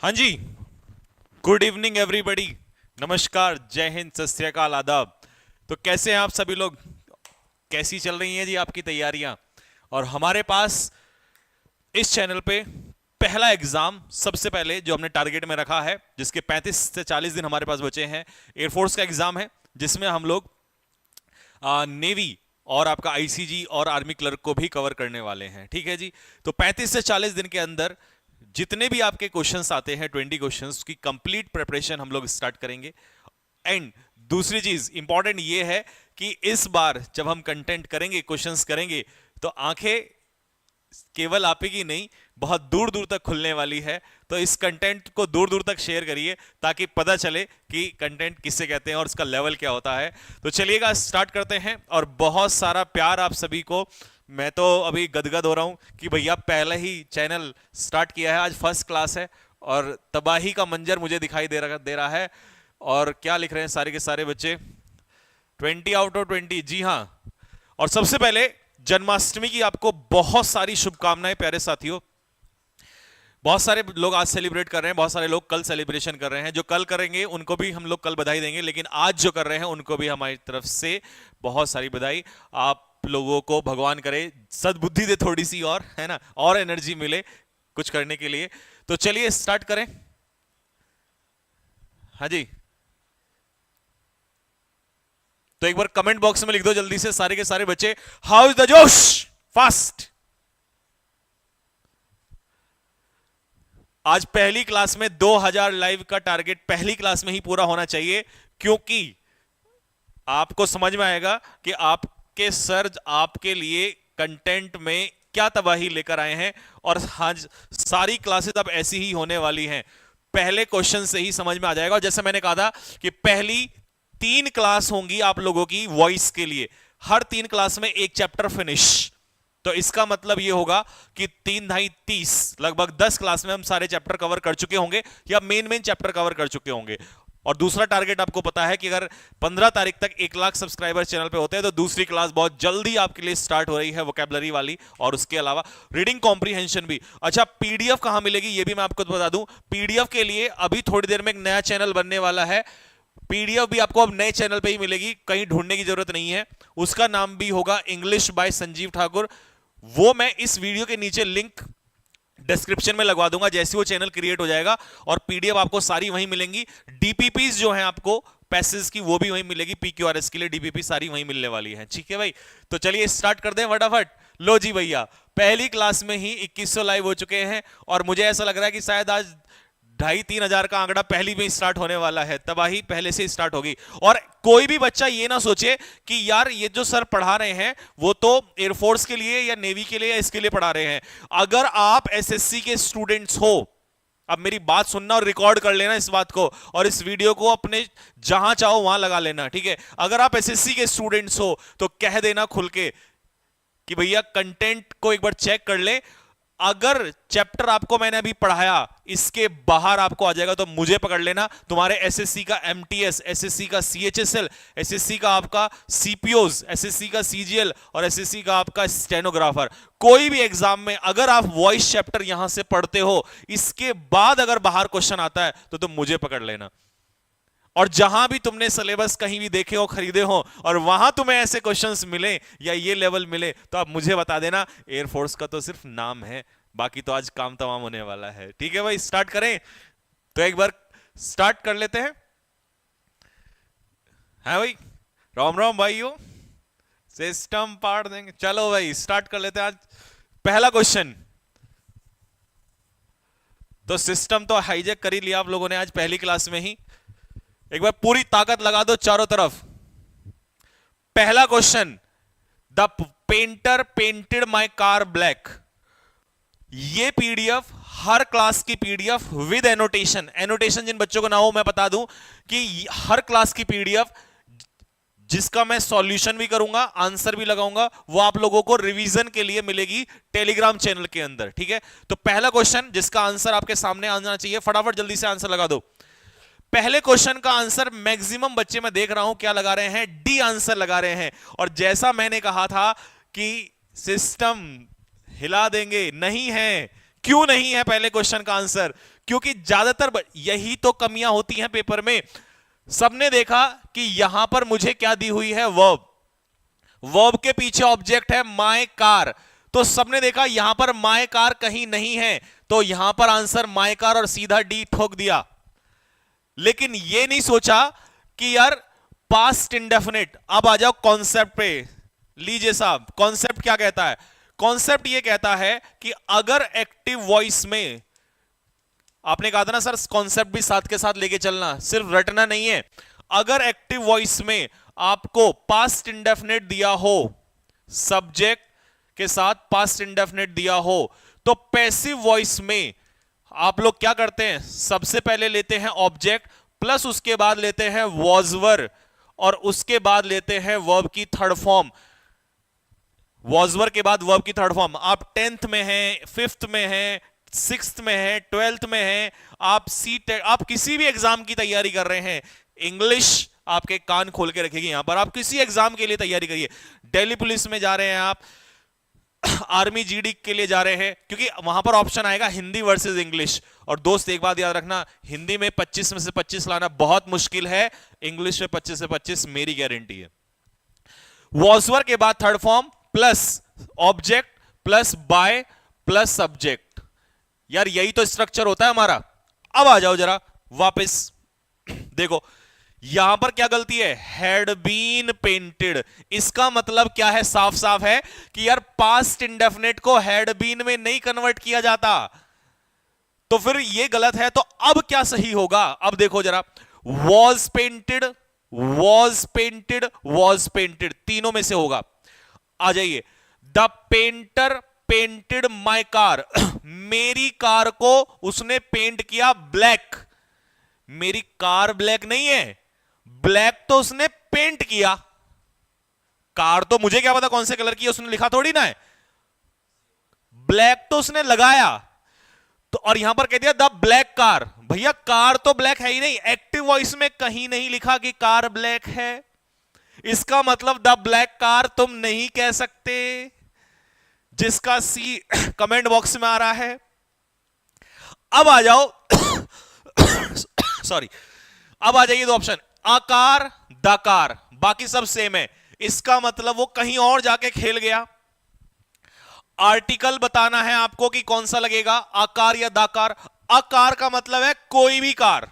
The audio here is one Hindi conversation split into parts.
हाँ जी। Good evening everybody. नमस्कार, जय हिंद, सत श्री अकाल, आदाब। तो कैसे हैं आप सभी लोग? कैसी चल रही हैं जी आपकी तैयारियां? और हमारे पास इस चैनल पे पहला एग्जाम सबसे पहले जो हमने टारगेट में रखा है, जिसके 35 से 40 दिन हमारे पास बचे हैं, एयरफोर्स का एग्जाम है, जिसमें हम लोग नेवी और आपका आईसीजी और आर्मी क्लर्क को भी कवर करने वाले हैं। ठीक है जी। तो 35 से 40 दिन के अंदर जितने भी आपके क्वेश्चंस आते हैं, 20 क्वेश्चंस की कंप्लीट प्रिपरेशन हम लोग स्टार्ट करेंगे। एंड दूसरी चीज इंपॉर्टेंट ये है कि इस बार जब हम कंटेंट करेंगे, क्वेश्चंस करेंगे, तो आंखें केवल आप ही की नहीं, बहुत दूर दूर तक खुलने वाली है। तो इस कंटेंट को दूर दूर तक शेयर करिए ताकि पता चले कि कंटेंट किससे कहते हैं और उसका लेवल क्या होता है। तो चलिएगा, स्टार्ट करते हैं। और बहुत सारा प्यार आप सभी को। मैं तो अभी गदगद हो रहा हूं कि भैया पहले ही चैनल स्टार्ट किया है, आज फर्स्ट क्लास है और तबाही का मंजर मुझे दिखाई दे रहा है। और क्या लिख रहे हैं सारे के सारे बच्चे? 20 आउट ऑफ 20। जी हाँ। और सबसे पहले जन्माष्टमी की आपको बहुत सारी शुभकामनाएं प्यारे साथियों। बहुत सारे लोग आज सेलिब्रेट कर रहे हैं, बहुत सारे लोग कल सेलिब्रेशन कर रहे हैं। जो कल करेंगे उनको भी हम लोग कल बधाई देंगे, लेकिन आज जो कर रहे हैं उनको भी हमारी तरफ से बहुत सारी बधाई। आप लोगों को भगवान करे सद्बुद्धि दे थोड़ी सी, और है ना, और एनर्जी मिले कुछ करने के लिए। तो चलिए स्टार्ट करें। हाँ जी। तो एक बार कमेंट बॉक्स में लिख दो जल्दी से सारे के सारे बच्चे, हाउ इज द जोश? फास्ट। आज पहली क्लास में 2000 लाइव का टारगेट पहली क्लास में ही पूरा होना चाहिए, क्योंकि आपको समझ में आएगा कि आपके सर आपके लिए कंटेंट में क्या तबाही लेकर आए हैं। और आज सारी क्लासेस अब ऐसी ही होने वाली हैं, पहले क्वेश्चन से ही समझ में आ जाएगा। और जैसे मैंने कहा था कि पहली 3 क्लास होंगी आप लोगों की वॉइस के लिए, हर 3 क्लास में एक चैप्टर फिनिश। तो इसका मतलब यह होगा कि 3 ढाई 30, लगभग 10 क्लास में हम सारे चैप्टर कवर कर चुके होंगे, या मेन चैप्टर कवर कर चुके होंगे। और दूसरा टारगेट आपको पता है कि अगर 15 तारीख तक 1 लाख सब्सक्राइबर चैनल पे होते हैं तो दूसरी क्लास बहुत जल्दी आपके लिए स्टार्ट हो रही है, वोकैबुलरी वाली, और उसके अलावा रीडिंग कॉम्प्रीहेंशन भी। अच्छा, पीडीएफ कहां मिलेगी ये भी मैं आपको बता दूं। पीडीएफ के लिए अभी थोड़ी देर में एक नया चैनल बनने वाला है। पीडीएफ भी आपको अब नए चैनल पे ही मिलेगी, कहीं ढूंढने की जरूरत नहीं है। उसका नाम भी होगा इंग्लिश बाय संजीव ठाकुर। वो मैं इस वीडियो के नीचे लिंक डिस्क्रिप्शन में लगवा दूंगा जैसे वो चैनल क्रिएट हो जाएगा। और पीडीएफ आपको सारी वहीं मिलेंगी। डीपीपीस जो है आपको पैसेज की, वो भी वहीं मिलेगी। पीक्यूआरएस के लिए डीपीपी सारी वहीं मिलने वाली है। ठीक है भाई, तो चलिए स्टार्ट कर दें फटाफट। लो जी भैया, पहली क्लास में ही 2100 लाइव हो चुके हैं, और मुझे ऐसा लग रहा है कि शायद आज 2,500-3,000 का आंकड़ा पहली में स्टार्ट होने वाला है। तबाही पहले से स्टार्ट होगी। और कोई भी बच्चा ये ना सोचे कि यार ये जो सर पढ़ा रहे हैं वो तो एयरफोर्स के लिए या नेवी के लिए या इसके लिए पढ़ा रहे हैं। अगर आप एसएससी के स्टूडेंट्स हो, अब मेरी बात सुनना और रिकॉर्ड कर लेना इस बात को, और इस वीडियो को अपने जहां चाहो वहां लगा लेना। ठीक है, अगर आप एसएससी के स्टूडेंट्स हो तो कह देना खुल के कि भैया कंटेंट को एक बार चेक कर ले। अगर चैप्टर आपको मैंने अभी पढ़ाया इसके बाहर आपको आ जाएगा तो मुझे पकड़ लेना। तुम्हारे एसएससी का एमटीएस, एसएससी का सीएचएसएल, एसएससी का आपका सीपीओज, एसएससी का सीजीएल और एसएससी का आपका स्टेनोग्राफर, कोई भी एग्जाम में अगर आप वॉइस चैप्टर यहां से पढ़ते हो, इसके बाद अगर बाहर क्वेश्चन आता है तो तुम मुझे पकड़ लेना। और जहां भी तुमने सिलेबस कहीं भी देखे हो, खरीदे हो, और वहां तुम्हें ऐसे क्वेश्चंस मिले या ये लेवल मिले, तो आप मुझे बता देना। एयरफोर्स का तो सिर्फ नाम है, बाकी तो आज काम तमाम होने वाला है। ठीक है भाई, स्टार्ट करें? तो एक बार स्टार्ट कर लेते हैं। है भाई, राम राम भाइयों, सिस्टम पाड़ देंगे। चलो भाई स्टार्ट कर लेते हैं। आज पहला क्वेश्चन, तो सिस्टम तो हाईजैक कर ही लिया आप लोगों ने आज पहली क्लास में ही। एक बार पूरी ताकत लगा दो चारों तरफ। पहला question, the painter painted my car black. ये पीडीएफ हर क्लास की पीडीएफ विद एनोटेशन। एनोटेशन जिन बच्चों को ना हो मैं बता दूं कि हर क्लास की पीडीएफ जिसका मैं सॉल्यूशन भी करूंगा, आंसर भी लगाऊंगा, वो आप लोगों को रिवीजन के लिए मिलेगी टेलीग्राम चैनल के अंदर। ठीक है, तो पहला क्वेश्चन जिसका आंसर आपके सामने आना चाहिए, फटाफट जल्दी से आंसर लगा दो। पहले क्वेश्चन का आंसर मैक्सिमम बच्चे मैं देख रहा हूं क्या लगा रहे हैं, डी आंसर लगा रहे हैं। और जैसा मैंने कहा था कि सिस्टम हिला देंगे, नहीं है, क्यों नहीं है पहले क्वेश्चन का आंसर? क्योंकि ज्यादातर यही तो कमियां होती हैं पेपर में। सबने देखा कि यहां पर मुझे क्या दी हुई है, वर्ब, वर्ब के पीछे ऑब्जेक्ट है माय कार, तो सबने देखा यहां पर माय कार कहीं नहीं है, तो यहां पर आंसर माय कार और सीधा डी ठोक दिया। लेकिन यह नहीं सोचा कि यार पास्ट इंडेफिनिट। अब आ जाओ कॉन्सेप्ट पे। लीजिए साहब, कॉन्सेप्ट क्या कहता है? कॉन्सेप्ट यह कहता है कि अगर एक्टिव वॉइस में, आपने कहा था ना सर कॉन्सेप्ट भी साथ के साथ लेके चलना, सिर्फ रटना नहीं है। अगर एक्टिव वॉइस में आपको पास्ट इंडेफिनिट दिया हो, सब्जेक्ट के साथ पास्ट इंडेफिनिट दिया हो, तो पैसिव वॉइस में आप लोग क्या करते हैं? सबसे पहले लेते हैं ऑब्जेक्ट प्लस उसके बाद लेते हैं वॉजवर और उसके बाद लेते हैं वर्ब की थर्ड फॉर्म। वॉजवर के बाद वर्ब की थर्ड फॉर्म। आप 10th में हैं, 5th में हैं, 6th में हैं, 12th में हैं, आप किसी भी एग्जाम की तैयारी कर रहे हैं, इंग्लिश आपके कान खोल के रखेगी यहां पर। आप किसी एग्जाम के लिए तैयारी करिए, दिल्ली पुलिस में जा रहे हैं आप, आर्मी जीडी के लिए जा रहे हैं, क्योंकि वहां पर ऑप्शन आएगा हिंदी वर्सेस इंग्लिश। और दोस्त एक बात याद रखना, हिंदी में 25 में से 25 लाना बहुत मुश्किल है, इंग्लिश में 25 से 25 मेरी गारंटी है। वॉजवर के बाद third form plus object plus by plus subject. यार यही तो स्ट्रक्चर होता है हमारा। अब आ जाओ जरा वापस, देखो यहां पर क्या गलती है? Had been painted. इसका मतलब क्या है? साफ साफ है कि यार पास्ट इंडेफिनिट को हैड बीन में नहीं कन्वर्ट किया जाता, तो फिर ये गलत है। तो अब क्या सही होगा? अब देखो जरा, was painted, was painted, was painted, तीनों में से होगा। आ जाइए, the painter painted my car. मेरी कार को उसने पेंट किया ब्लैक। मेरी कार ब्लैक नहीं है, ब्लैक तो उसने पेंट किया। कार तो मुझे क्या पता कौन से कलर की है, उसने लिखा थोड़ी ना है। ब्लैक तो उसने लगाया, तो और यहां पर कह दिया द ब्लैक कार। भैया कार तो ब्लैक है ही नहीं, एक्टिव वॉइस में कहीं नहीं लिखा कि कार ब्लैक है। इसका मतलब द ब्लैक कार तुम नहीं कह सकते, जिसका सी कमेंट बॉक्स में आ रहा है। अब आ जाओ सॉरी, अब आ जाइए दो ऑप्शन, आकार दाकार, बाकी सब सेम है। इसका मतलब वो कहीं और जाके खेल गया। आर्टिकल बताना है आपको कि कौन सा लगेगा, आकार या दाकार। आकार का मतलब है कोई भी कार,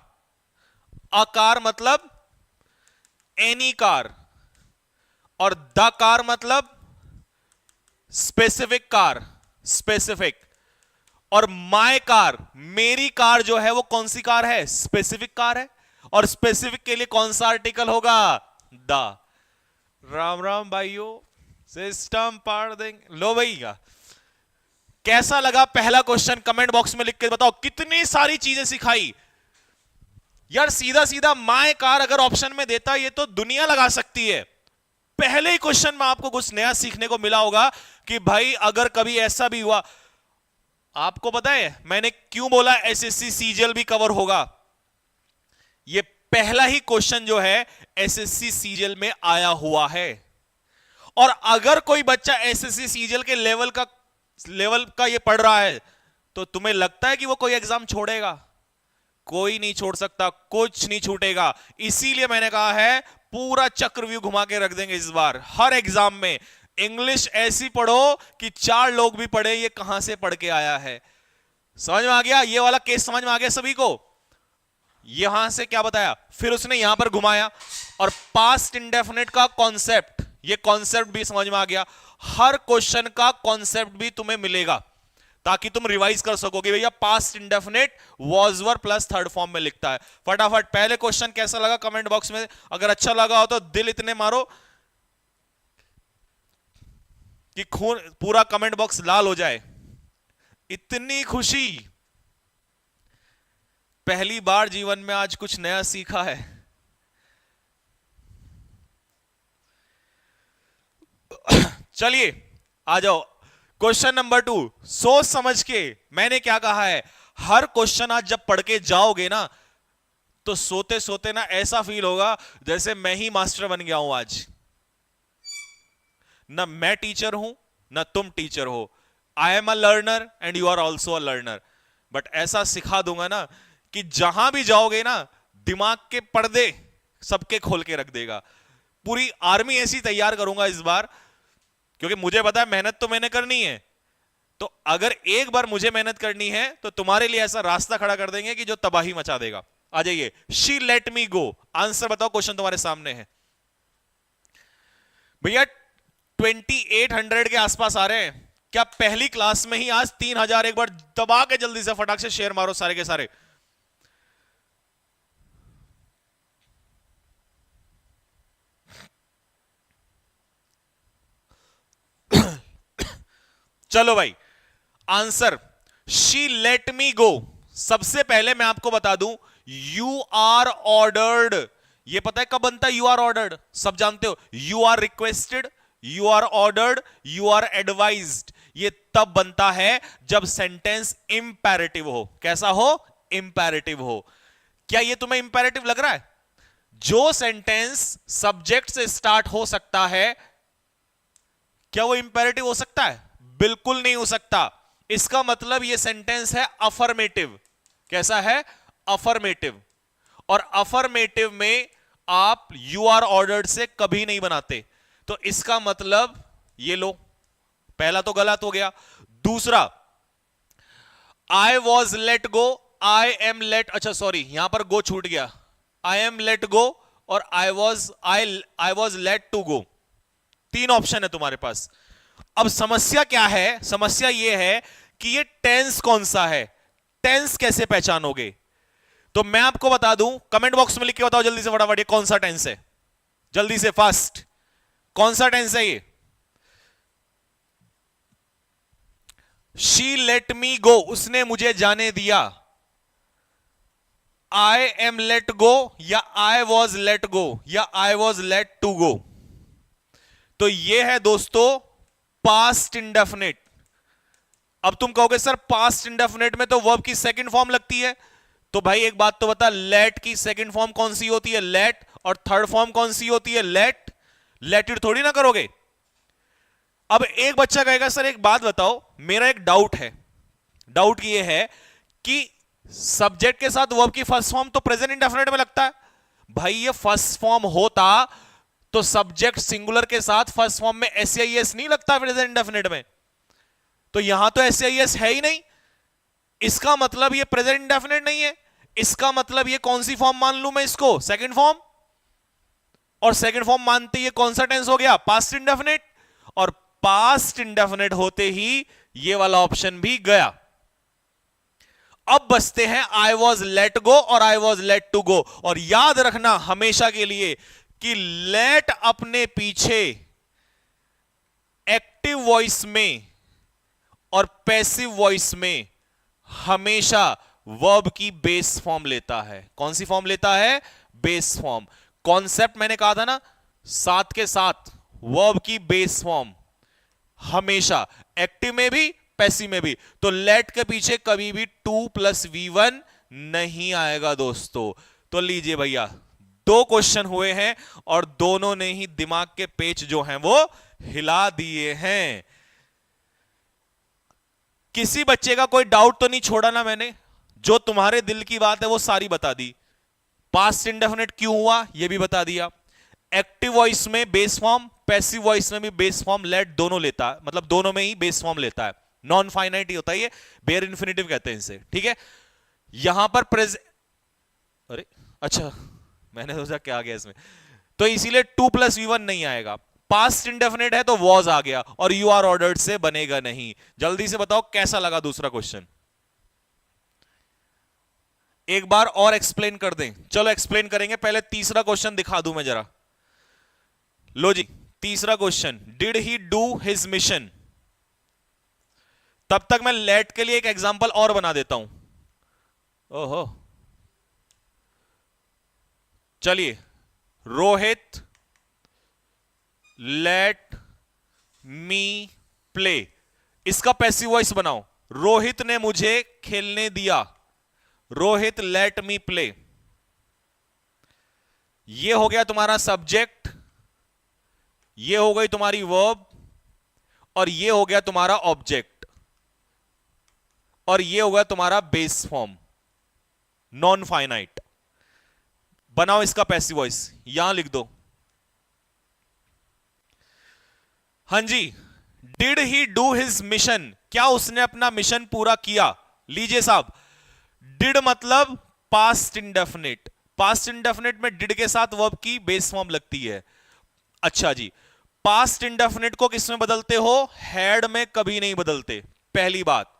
आकार मतलब एनी कार, और दाकार मतलब स्पेसिफिक कार, स्पेसिफिक। और माय कार, मेरी कार जो है वो कौन सी कार है? स्पेसिफिक कार है। और स्पेसिफिक के लिए कौन सा आर्टिकल होगा? द। राम राम भाइयों, सिस्टम पार देंगे। लो भैया, कैसा लगा पहला क्वेश्चन? कमेंट बॉक्स में लिख के बताओ। कितनी सारी चीजें सिखाई यार। सीधा सीधा माय कार अगर ऑप्शन में देता, ये तो दुनिया लगा सकती है। पहले ही क्वेश्चन में आपको कुछ नया सीखने को मिला होगा कि भाई अगर कभी ऐसा भी हुआ, आपको पता है मैंने क्यों बोला एसएससी सीजीएल भी कवर होगा? ये पहला ही क्वेश्चन जो है एसएससी सीजीएल में आया हुआ है। और अगर कोई बच्चा एसएससी सीजीएल के लेवल का ये पढ़ रहा है, तो तुम्हें लगता है कि वो कोई एग्जाम छोड़ेगा? कोई नहीं छोड़ सकता, कुछ नहीं छूटेगा। इसीलिए मैंने कहा है पूरा चक्रव्यूह घुमा के रख देंगे इस बार। हर एग्जाम में इंग्लिश ऐसी पढ़ो कि 4 लोग भी पढ़े ये कहां से पढ़ के आया है। समझ में आ गया? ये वाला केस समझ में आ गया सभी को? यहां से क्या बताया, फिर उसने यहां पर घुमाया, और पास्ट इंडेफिनिट का कॉन्सेप्ट, ये कॉन्सेप्ट भी समझ में आ गया। हर क्वेश्चन का कॉन्सेप्ट भी तुम्हें मिलेगा, ताकि तुम रिवाइज कर सकोगे। भैया past indefinite was were plus third form में लिखता है। फटाफट पहले क्वेश्चन कैसा लगा कमेंट बॉक्स में, अगर अच्छा लगा हो तो दिल इतने मारो कि खून पूरा कमेंट बॉक्स लाल हो जाए। इतनी खुशी, पहली बार जीवन में आज कुछ नया सीखा है। चलिए आ जाओ क्वेश्चन नंबर 2। सोच समझ के, मैंने क्या कहा है, हर क्वेश्चन आज जब पढ़ के जाओगे ना, तो सोते सोते ना ऐसा फील होगा जैसे मैं ही मास्टर बन गया हूं आज। ना मैं टीचर हूं ना तुम टीचर हो, I am a learner and you are also a learner. But ऐसा सिखा दूंगा ना कि जहां भी जाओगे ना दिमाग के पर्दे सबके खोल के रख देगा। पूरी आर्मी ऐसी तैयार करूंगा इस बार, क्योंकि मुझे पता है मेहनत तो मैंने करनी है। तो अगर एक बार मुझे मेहनत करनी है तो तुम्हारे लिए ऐसा रास्ता खड़ा कर देंगे कि जो तबाही मचा देगा। आ जाइए, she let me go. Answer बताओ, क्वेश्चन तुम्हारे सामने है भैया। 2800 के आसपास आ रहे हैं क्या? पहली क्लास में ही आज 3000। एक बार दबा के जल्दी से फटाक से शेयर मारो सारे के सारे। चलो भाई, आंसर शी लेट मी गो। सबसे पहले मैं आपको बता दूं, यू आर ऑर्डर्ड। ये पता है कब बनता है यू आर ऑर्डर्ड? सब जानते हो। You are requested, you are ordered, you are advised. ये तब बनता है जब सेंटेंस इंपैरेटिव हो। कैसा हो? इंपैरेटिव हो। क्या ये तुम्हें इंपैरेटिव लग रहा है? जो सेंटेंस सब्जेक्ट से स्टार्ट हो सकता है, क्या वो इंपैरेटिव हो सकता है? बिल्कुल नहीं हो सकता। इसका मतलब ये सेंटेंस है अफर्मेटिव। कैसा है? अफर्मेटिव। और अफर्मेटिव में आप यू आर ऑर्डर्ड से कभी नहीं बनाते। तो इसका मतलब ये लो, पहला तो गलत हो गया। दूसरा, I was let go, I am let, अच्छा सॉरी यहां पर गो छूट गया। आई एम लेट गो और I was let to go. तीन ऑप्शन है तुम्हारे पास। अब समस्या क्या है? समस्या यह है कि ये टेंस कौन सा है। टेंस कैसे पहचानोगे? तो मैं आपको बता दूं, कमेंट बॉक्स में लिख के बताओ जल्दी से फटाफट, ये कौन सा टेंस है? जल्दी से फास्ट, कौन सा टेंस है ये? शी लेट मी गो, उसने मुझे जाने दिया। आई एम लेट गो या आई वॉज लेट गो या I was let to go. तो ये है दोस्तों पास्ट इंडेफिनिट। अब तुम कहोगे सर पास्ट इंडेफिनिट में तो वर्ब की सेकंड फॉर्म लगती है। तो भाई एक बात तो बता, लेट की सेकंड फॉर्म कौन सी होती है? लेट। और थर्ड फॉर्म कौन सी होती है? लेट। लेट थोड़ी ना करोगे। अब एक बच्चा कहेगा सर एक बात बताओ, मेरा एक डाउट है। डाउट ये है कि सब्जेक्ट के साथ वर्ब की फर्स्ट फॉर्म तो प्रेजेंट इंडेफिनिट में लगता है। भाई ये फर्स्ट फॉर्म होता तो सब्जेक्ट सिंगुलर के साथ फर्स्ट फॉर्म में एसआईएस नहीं लगता प्रेजेंट इंडेफिनिट में। तो यहां तो एसआईएस है ही नहीं। इसका मतलब ये प्रेजेंट इंडेफिनिट नहीं है। इसका मतलब ये कौन सी फॉर्म मान लूं मैं इसको? Second form. और सेकंड फॉर्म मानते ही कौन सा टेंस हो गया? Past indefinite. और पास्ट इंडेफिनिट होते ही ये वाला ऑप्शन भी गया। अब बचते हैं आई वॉज लेट गो और I was let to go. और याद रखना हमेशा के लिए कि लेट अपने पीछे एक्टिव वॉइस में और पैसिव वॉइस में हमेशा वर्ब की बेस फॉर्म लेता है। कौन सी फॉर्म लेता है? Base form. कॉन्सेप्ट मैंने कहा था ना, साथ के साथ वर्ब की बेस फॉर्म हमेशा, एक्टिव में भी पैसिव में भी। तो लेट के पीछे कभी भी 2 + V1 नहीं आएगा दोस्तों। तो लीजिए भैया, दो क्वेश्चन हुए हैं और दोनों ने ही दिमाग के पेच जो हैं वो हिला दिए हैं। किसी बच्चे का कोई डाउट तो नहीं छोड़ा ना मैंने? जो तुम्हारे दिल की बात है वो सारी बता दी। पास्ट इंडेफिनिट क्यों हुआ ये भी बता दिया। एक्टिव वॉइस में बेस फॉर्म, पैसिव वॉइस में भी बेस फॉर्म लेट दोनों लेता है, मतलब दोनों में ही बेस फॉर्म लेता है। नॉन फाइनाइट ही होता है ये, बेयर इन्फिनिटिव कहते हैं इसे। ठीक है, यहां पर अरे अच्छा, मैंने सोचा क्या आ गया इसमें। तो इसीलिए 2 + V1 नहीं आएगा। पास्ट इंडेफिनिट है तो वॉज आ गया और यू आर ऑर्डर्ड से बनेगा नहीं। जल्दी से बताओ कैसा लगा दूसरा क्वेश्चन? एक बार और एक्सप्लेन कर दें? चलो एक्सप्लेन करेंगे, पहले तीसरा क्वेश्चन दिखा दूं मैं जरा। लो जी, तीसरा question, did he do his mission. तब तक मैं लेट के लिए एक एग्जांपल और बना देता हूं। ओहो, चलिए, रोहित लेट मी प्ले, इसका पैसिव वॉइस बनाओ। रोहित ने मुझे खेलने दिया। Rohit let me play. ये हो गया तुम्हारा सब्जेक्ट, ये हो गई तुम्हारी वर्ब और ये हो गया तुम्हारा ऑब्जेक्ट। और ये होगा तुम्हारा बेस फॉर्म नॉन फाइनाइट। बनाओ इसका पैसिव वॉइस, यहां लिख दो। हां जी, did he do his mission, क्या उसने अपना मिशन पूरा किया? लीजिए साहब, डिड मतलब पास्ट इंडेफिनिट, पास्ट इंडेफिनिट में डिड के साथ वर्ब की बेस फॉर्म लगती है। अच्छा जी, पास्ट इंडेफिनिट को किस में बदलते हो? हैड में कभी नहीं बदलते, पहली बात।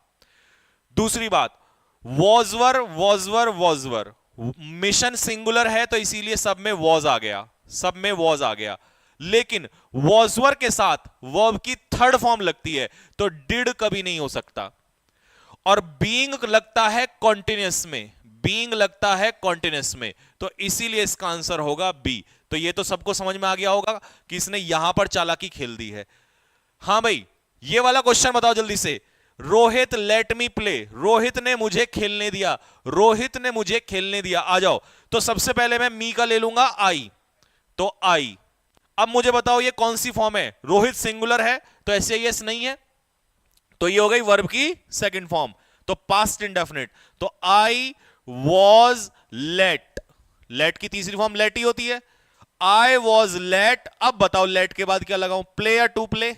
दूसरी बात, वॉजवर वॉजवर वॉजवर, मिशन सिंगुलर है तो इसीलिए सब में वॉज आ गया, सब में वॉज आ गया। लेकिन वॉजवर के साथ वर्ब की थर्ड फॉर्म लगती है तो डिड कभी नहीं हो सकता। और बीइंग लगता है कॉन्टिन्यूअस में, बीइंग लगता है कॉन्टिन्यूअस में, तो इसीलिए इसका आंसर होगा बी। तो ये तो सबको समझ में आ गया होगा कि इसने यहां पर चालाकी खेल दी है। हां भाई, ये वाला क्वेश्चन बताओ जल्दी से। Rohit let me play, Rohit ने मुझे खेलने दिया, रोहित ने मुझे खेलने दिया। आ जाओ, तो सबसे पहले मैं मी का ले लूंगा आई, तो आई। अब मुझे बताओ ये कौन सी फॉर्म है? रोहित सिंगुलर है तो ऐसे यस नहीं है, तो ये हो गई वर्ब की सेकंड फॉर्म, तो पास्ट इंडेफिनिट। तो आई वॉज लेट, लेट की तीसरी फॉर्म लेट ही होती है। आई वॉज लेट, अब बताओ लेट के बाद क्या लगाऊं? प्ले या टू प्ले?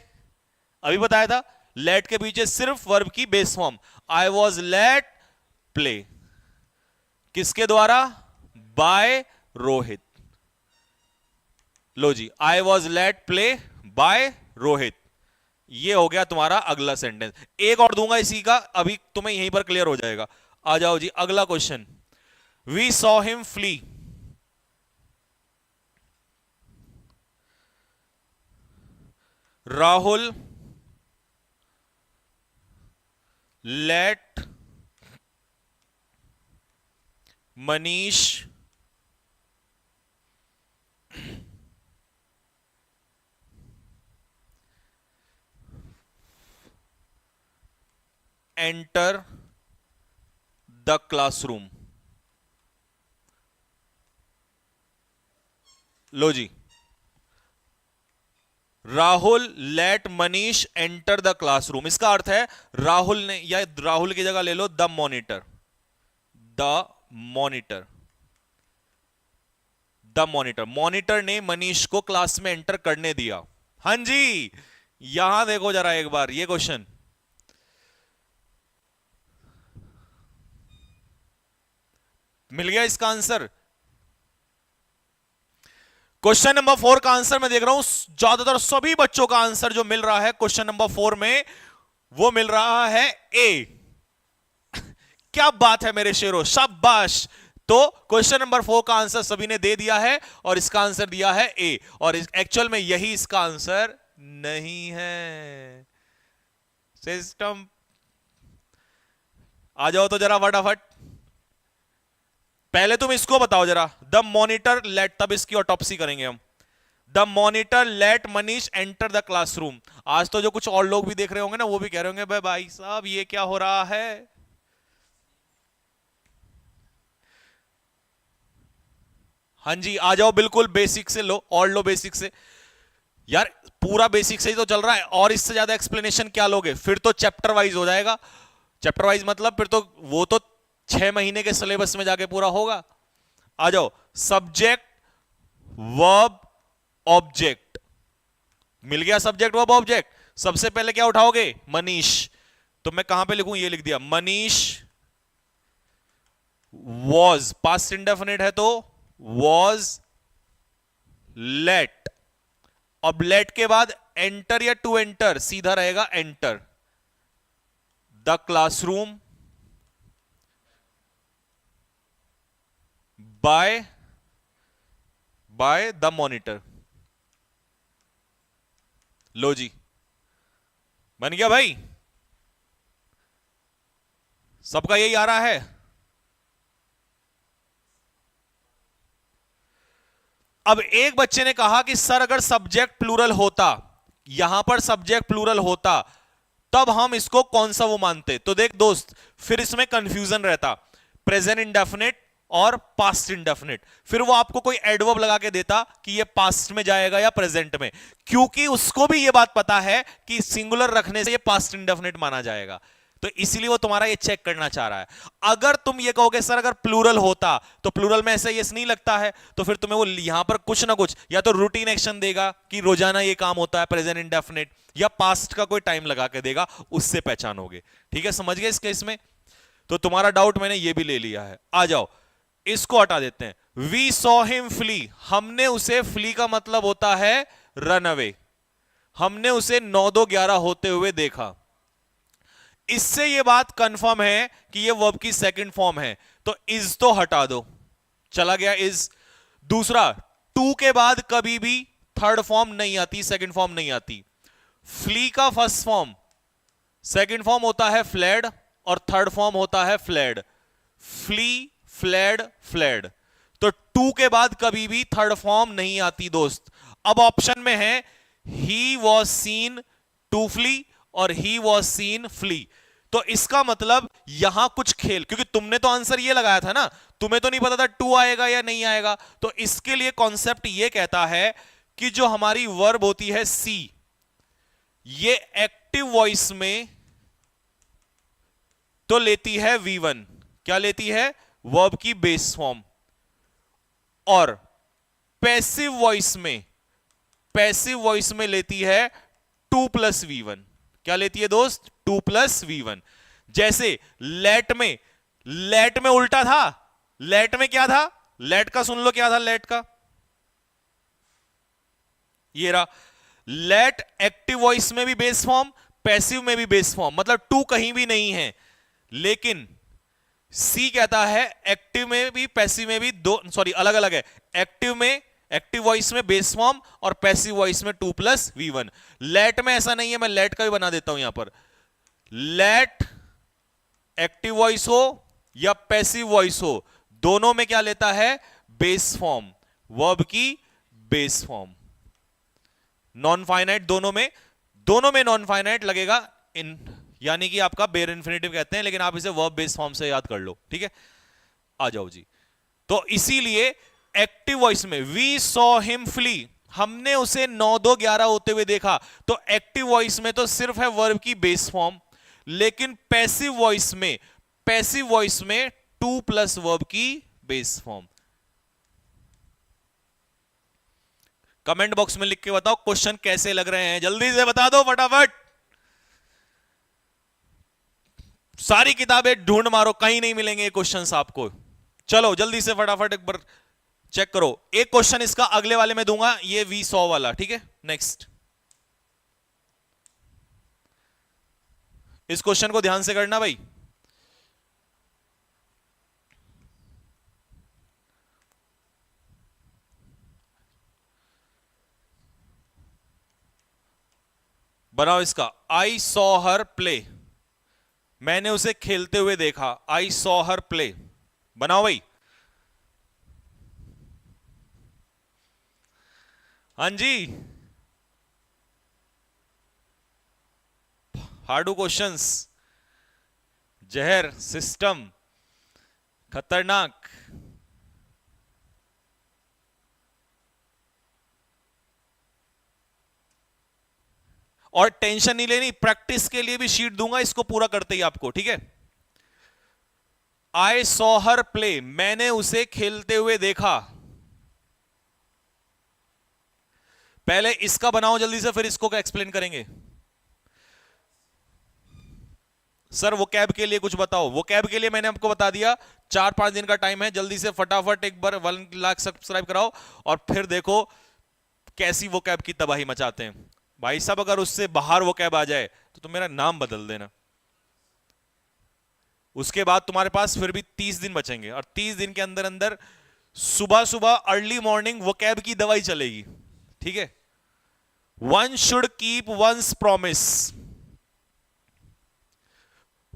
अभी बताया था लेट के पीछे सिर्फ वर्ब की base form. I was let play, किसके द्वारा? बाय रोहित। लो जी, I was let play by Rohit, ये हो गया तुम्हारा अगला सेंटेंस। एक और दूंगा इसी का, अभी तुम्हें यहीं पर क्लियर हो जाएगा। आ जाओ जी, अगला question. We saw him flee, Rahul let Manish enter the classroom. लो जी, Rahul let Manish enter the classroom, इसका अर्थ है राहुल ने, या राहुल की जगह ले लो the monitor, the monitor, the monitor, monitor ने मनीष को क्लास में एंटर करने दिया। हां जी, यहां देखो जरा एक बार ये क्वेश्चन, मिल गया इसका आंसर। क्वेश्चन नंबर 4 का आंसर मैं देख रहा हूं ज्यादातर सभी बच्चों का आंसर जो मिल रहा है क्वेश्चन नंबर 4 में, वो मिल रहा है ए। क्या बात है मेरे शेरों, शाबाश। तो क्वेश्चन नंबर 4 का आंसर सभी ने दे दिया है और इसका आंसर दिया है ए, और एक्चुअल में यही इसका आंसर नहीं है। सिस्टम, आ जाओ तो जरा फटाफट, पहले तुम इसको बताओ जरा। द मॉनिटर लेट, तब इसकी ऑटोप्सी करेंगे हम। The monitor let Manish enter the classroom. आज तो जो कुछ और लोग भी देख रहे होंगे ना, वो भी कह रहे होंगे भाई साहब ये क्या हो रहा है। हां जी, आ जाओ, बिल्कुल बेसिक से लो, और लो बेसिक से। यार पूरा बेसिक से ही तो चल रहा है, और इससे ज्यादा एक्सप्लेनेशन क्या लोगे? फिर तो चैप्टर वाइज हो जाएगा। चैप्टर वाइज मतलब फिर तो वो तो 6 महीने के सिलेबस में जाके पूरा होगा। आ जाओ, सब्जेक्ट वर्ब ऑब्जेक्ट, मिल गया सब्जेक्ट वर्ब ऑब्जेक्ट। सबसे पहले क्या उठाओगे? मनीष, तो मैं कहां पे लिखूं? ये लिख दिया, मनीष वॉज, पास्ट इंडेफिनिट है तो वॉज लेट, अब लेट के बाद एंटर या टू एंटर, सीधा रहेगा enter the classroom by the monitor. लो जी, बन गया भाई, सबका यही आ रहा है। अब एक बच्चे ने कहा कि सर अगर सब्जेक्ट प्लूरल होता, यहां पर सब्जेक्ट प्लूरल होता, तब हम इसको कौन सा वो मानते? तो देख दोस्त, फिर इसमें कंफ्यूजन रहता, प्रेजेंट इंडेफिनिट और पास्ट इंडेफिनिट। फिर वो आपको कोई एडवर्ब लगा के देता कि ये पास्ट में जाएगा या प्रेजेंट में, क्योंकि उसको भी ये बात पता है कि सिंगुलर रखने से ये पास्ट इंडेफिनिट माना जाएगा। तो तो इसीलिए वो तुम्हारा ये चेक करना चाह रहा है। अगर तुम ये कहोगे सर अगर प्लूरल होता तो प्लूरल में ऐसा यस नहीं लगता है, तो फिर तुम्हें वो यहां पर कुछ ना कुछ या तो रूटीन एक्शन देगा कि रोजाना ये काम होता है प्रेजेंट इंडेफिनिट, या पास्ट का कोई टाइम लगा के देगा, उससे पहचानोगे। ठीक है, समझ गए इस केस में? तो तुम्हारा डाउट मैंने ये भी ले लिया है। आ जाओ, इसको हटा देते हैं। वी सॉ हिम फ्ली, हमने उसे, फ्ली का मतलब होता है रन अवे, हमने उसे 9-2-11 होते हुए देखा। इससे यह बात कंफर्म है कि यह वर्ब की सेकंड फॉर्म है, तो इज तो हटा दो, चला गया इज। दूसरा, टू के बाद कभी भी थर्ड फॉर्म नहीं आती, सेकंड फॉर्म नहीं आती। फ्ली का फर्स्ट फॉर्म, सेकंड फॉर्म होता है फ्लेड और थर्ड फॉर्म होता है फ्लेड। Flee, fled, fled. तो टू के बाद कभी भी थर्ड फॉर्म नहीं आती दोस्त। अब ऑप्शन में है he was seen to flee और ही वॉज सीन फ्ली। तो इसका मतलब यहां कुछ खेल, क्योंकि तुमने तो आंसर ये लगाया था ना, तुम्हें तो नहीं पता था टू आएगा या नहीं आएगा। तो इसके लिए कॉन्सेप्ट ये कहता है कि जो हमारी वर्ब होती है सी, ये एक्टिव वॉइस में तो लेती है V1, क्या लेती है? वर्ब की बेस फॉर्म। और पैसिव वॉइस में, पैसिव वॉइस में लेती है 2+V1, क्या लेती है दोस्त? 2+V1। जैसे लेट में, लेट में उल्टा था, लेट में क्या था? लेट का सुन लो क्या था लेट का, ये रहा। लेट एक्टिव वॉइस में भी बेस फॉर्म, पैसिव में भी बेस फॉर्म, मतलब टू कहीं भी नहीं है। लेकिन सी कहता है एक्टिव में भी पैसिव में भी दो, सॉरी अलग अलग है। एक्टिव में, एक्टिव वॉइस में बेस फॉर्म और पैसिव वॉइस में 2+V1। लेट में ऐसा नहीं है, मैं लेट का भी बना देता हूं यहां पर। लेट एक्टिव वॉइस हो या पैसिव वॉइस हो, दोनों में क्या लेता है? बेस फॉर्म, वर्ब की बेस फॉर्म। नॉन फाइनाइट दोनों में, दोनों में नॉन फाइनाइट लगेगा, इन यानी कि आपका बेयर इन्फिनेटिव कहते हैं, लेकिन आप इसे वर्ब बेस फॉर्म से याद कर लो। ठीक है, आ जाओ जी। तो इसीलिए एक्टिव वॉइस में वी सॉ हिम फ्ली, हमने उसे 9-2-11 होते हुए देखा, तो एक्टिव वॉइस में तो सिर्फ है वर्ब की बेस फॉर्म। लेकिन पैसिव वॉइस में, पैसिव वॉइस में 2+ वर्ब की बेस फॉर्म। कमेंट बॉक्स में लिख के बताओ क्वेश्चन कैसे लग रहे हैं, जल्दी से बता दो फटाफट। सारी किताबें ढूंढ मारो, कहीं नहीं मिलेंगे क्वेश्चंस आपको। चलो जल्दी से फटाफट एक बार चेक करो। एक क्वेश्चन इसका अगले वाले में दूंगा, ये वी सॉ वाला। ठीक है, नेक्स्ट। इस क्वेश्चन को ध्यान से करना भाई। बनाओ इसका। आई सॉ हर प्ले, मैंने उसे खेलते हुए देखा। आई सॉ हर प्ले, बनाओ भाई। हाँ जी, हार्डू क्वेश्चंस, जहर सिस्टम खतरनाक। और टेंशन नहीं लेनी, प्रैक्टिस के लिए भी शीट दूंगा इसको पूरा करते ही आपको। ठीक है, आई सॉ हर प्ले, मैंने उसे खेलते हुए देखा। पहले इसका बनाओ जल्दी से, फिर इसको एक्सप्लेन करेंगे। सर वो कैब के लिए कुछ बताओ। वो कैब के लिए मैंने आपको बता दिया, 4-5 दिन का टाइम है। जल्दी से फटाफट एक बार 1 लाख सब्सक्राइब कराओ और फिर देखो कैसी वो कैब की तबाही मचाते हैं भाई साहब। अगर उससे बाहर वो कैब आ जाए तो मेरा नाम बदल देना। उसके बाद तुम्हारे पास फिर भी 30 दिन बचेंगे, और 30 दिन के अंदर अंदर सुबह सुबह अर्ली मॉर्निंग वो कैब की दवाई चलेगी। ठीक है, one should keep once promise,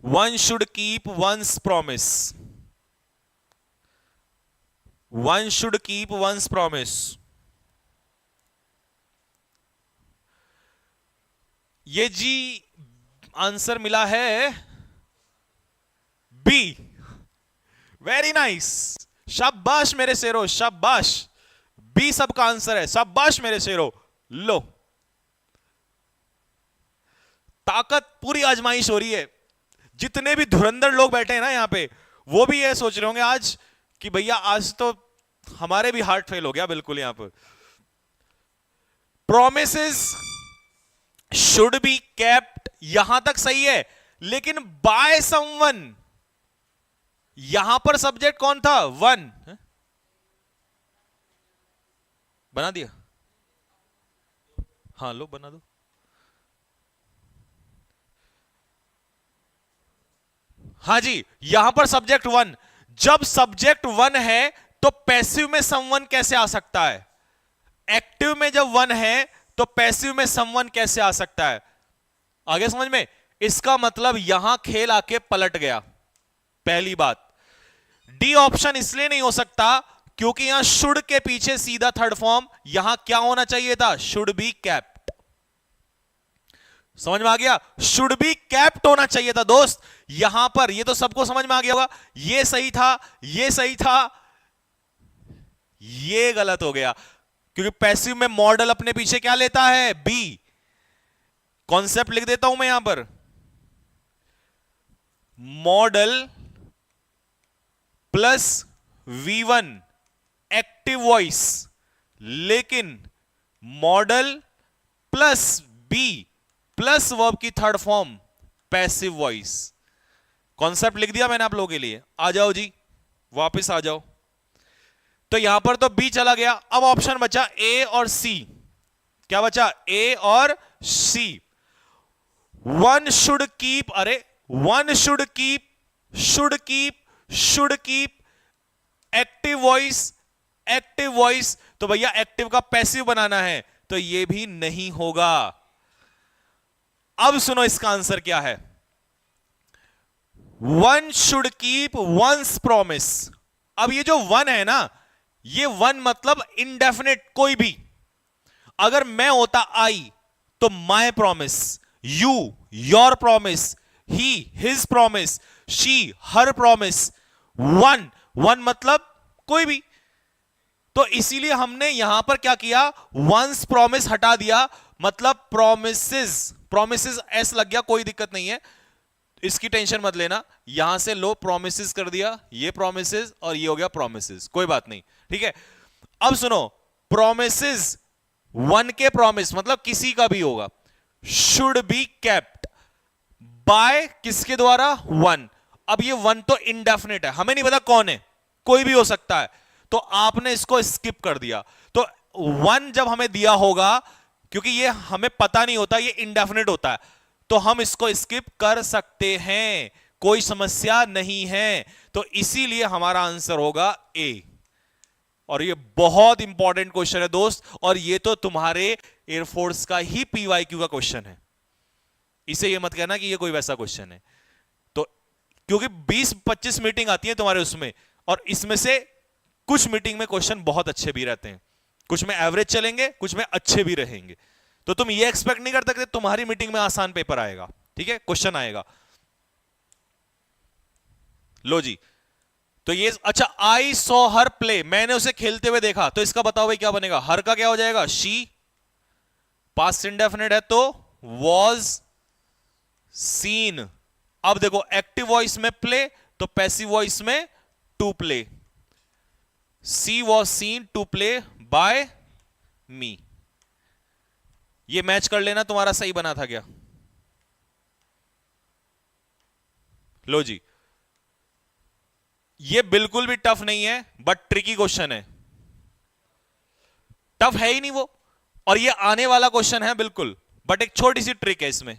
one should keep once promise, one should keep once promise. ये जी आंसर मिला है बी। वेरी नाइस, शाबाश मेरे शेरो, शाबाश। बी सबका आंसर है, शाबाश मेरे शेरो। लो, ताकत पूरी आजमाइश हो रही है। जितने भी धुरंधर लोग बैठे हैं ना यहां पे, वो भी ये सोच रहे होंगे आज कि भैया आज तो हमारे भी हार्ट फेल हो गया बिल्कुल यहां पर। प्रोमिसेस शुड बी केप्ट, यहां तक सही है, लेकिन बाय समवन, यहां पर सब्जेक्ट कौन था? वन। बना दिया? हाँ लो बना दो। हाँ जी, यहां पर सब्जेक्ट वन, जब सब्जेक्ट वन है तो पैसिव में समवन कैसे आ सकता है? एक्टिव में जब वन है तो पैसिव में समवन कैसे आ सकता है? आगे समझ में? इसका मतलब यहां खेल आके पलट गया, पहली बात। डी ऑप्शन इसलिए नहीं हो सकता क्योंकि यहां शुड के पीछे सीधा थर्ड फॉर्म, यहां क्या होना चाहिए था? Should be kept. समझ में आ गया? शुड बी कैप्ट होना चाहिए था दोस्त यहां पर। ये तो सबको समझ में आ गया होगा, ये सही था, ये सही था, ये गलत हो गया, क्योंकि पैसिव में मॉडल अपने पीछे क्या लेता है? बी। कॉन्सेप्ट लिख देता हूं मैं यहां पर, modal plus V1 active voice, लेकिन modal plus be plus verb की third form passive voice. Concept लिख दिया मैंने आप लोगों के लिए। आ जाओ जी, वापस आ जाओ। तो यहां पर तो बी चला गया, अब ऑप्शन बचा ए और सी। क्या बचा? ए और सी। वन शुड कीप, अरे one should keep, should keep, should keep active voice, active voice, तो भैया एक्टिव का पैसिव बनाना है तो यह भी नहीं होगा। अब सुनो इसका आंसर क्या है। One should keep once promise. अब ये जो वन है ना, ये वन मतलब इंडेफिनिट, कोई भी। अगर मैं होता आई तो my promise, you your promise, he his promise, she her promise. One, one मतलब कोई भी। तो इसीलिए हमने यहां पर क्या किया? वंस प्रॉमिस हटा दिया, मतलब प्रोमिसेस, प्रोमिसेस एस लग गया, कोई दिक्कत नहीं है, इसकी टेंशन मत लेना। यहां से लो प्रोमिसेस कर दिया, ये प्रोमिसेस और ये हो गया प्रोमिसेस, कोई बात नहीं, ठीक है। अब सुनो, प्रोमिसेस वन के प्रॉमिस मतलब किसी का भी होगा, शुड बी केप्ट बाय किसके द्वारा? वन। अब ये वन तो इंडेफिनिट है, हमें नहीं पता कौन है, कोई भी हो सकता है, तो आपने इसको स्किप कर दिया। तो वन जब हमें दिया होगा, क्योंकि ये हमें पता नहीं होता, ये इंडेफिनिट होता है, तो हम इसको स्किप कर सकते हैं, कोई समस्या नहीं है। तो इसीलिए हमारा आंसर होगा ए। और ये बहुत इंपॉर्टेंट क्वेश्चन है दोस्त, और ये तो तुम्हारे एयरफोर्स का ही पीवाईक्यू का क्वेश्चन है। इसे ये मत कहना कि ये कोई वैसा क्वेश्चन है। तो क्योंकि 20-25 मीटिंग आती है तुम्हारे उसमें, और इसमें से कुछ मीटिंग में क्वेश्चन बहुत अच्छे भी रहते हैं, कुछ में एवरेज चलेंगे, कुछ में अच्छे भी रहेंगे। तो तुम ये एक्सपेक्ट नहीं कर सकते तुम्हारी मीटिंग में आसान पेपर आएगा, ठीक है, क्वेश्चन आएगा। लो जी, तो ये अच्छा, आई सॉ हर प्ले, मैंने उसे खेलते हुए देखा, तो इसका बताओ भाई क्या बनेगा? हर का क्या हो जाएगा? शी। पास्ट इंडेफिनिट है तो वॉज सीन। अब देखो, एक्टिव वॉइस में प्ले, तो पैसिव वॉइस में to play. She was seen to play by me. ये मैच कर लेना, तुम्हारा सही बना था क्या? लो जी, ये बिल्कुल भी टफ नहीं है, बट ट्रिकी क्वेश्चन है। टफ है ही नहीं वो, और ये आने वाला क्वेश्चन है बिल्कुल, बट एक छोटी सी ट्रिक है इसमें।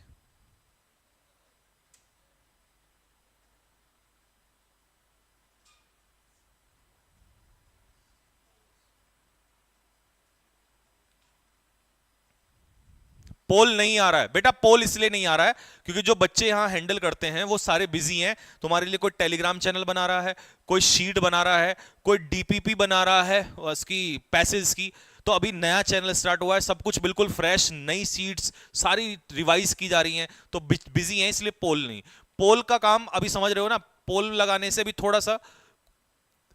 पोल नहीं आ रहा है बेटा, पोल इसलिए नहीं आ रहा है क्योंकि जो बच्चे यहां हैंडल करते हैं वो सारे बिजी हैं। तुम्हारे लिए कोई टेलीग्राम चैनल बना रहा है, कोई शीट बना रहा है, कोई डीपीपी बना रहा है उसकी पैसेज की। तो अभी नया चैनल स्टार्ट हुआ है, सब कुछ बिल्कुल फ्रेश, नई सीट्स सारी रिवाइज की जा रही हैं, तो बिजी हैं, इसलिए पोल नहीं। पोल का काम अभी समझ रहे हो ना, पोल लगाने से भी थोड़ा सा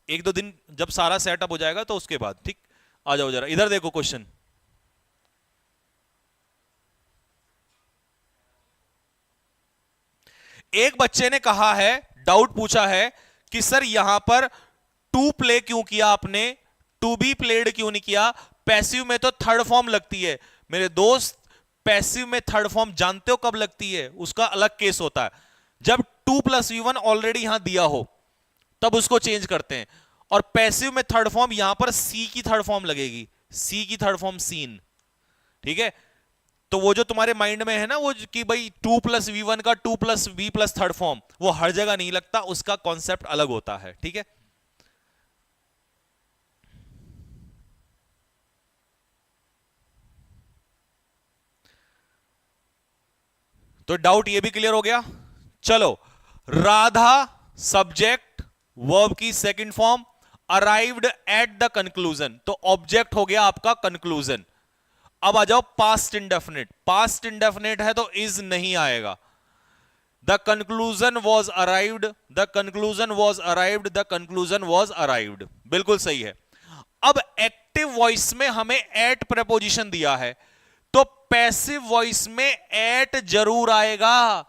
1-2 दिन जब सारा सेटअप हो जाएगा तो उसके बाद, ठीक। आ जाओ जरा इधर देखो क्वेश्चन। एक बच्चे ने कहा है, डाउट पूछा है कि सर यहां पर टू प्ले क्यों किया आपने, टू बी प्लेड क्यों नहीं किया, पैसिव में तो थर्ड फॉर्म लगती है। मेरे दोस्त, पैसिव में थर्ड फॉर्म जानते हो कब लगती है? उसका अलग केस होता है, जब 2+V1 ऑलरेडी यहां दिया हो तब उसको चेंज करते हैं। और पैसिव में थर्ड फॉर्म यहां पर सी की थर्ड फॉर्म लगेगी, सी की थर्ड फॉर्म सीन, ठीक है। तो वो जो तुम्हारे माइंड में है ना वो कि भाई 2+V1 का 2+V प्लस थर्ड फॉर्म, वो हर जगह नहीं लगता, उसका कॉन्सेप्ट अलग होता है, ठीक है। तो डाउट ये भी क्लियर हो गया। चलो, राधा सब्जेक्ट, वर्ब की second form, arrived at the conclusion, तो ऑब्जेक्ट हो गया आपका कंक्लूजन। अब आ जाओ पास्ट इंडेफिनिट, पास्ट इंडेफिनिट है तो इज नहीं आएगा। The conclusion was arrived, the conclusion was arrived, the conclusion was arrived, बिल्कुल सही है। अब एक्टिव वॉइस में हमें एट प्रेपोजिशन दिया है, तो पैसिव वॉइस में एट जरूर आएगा।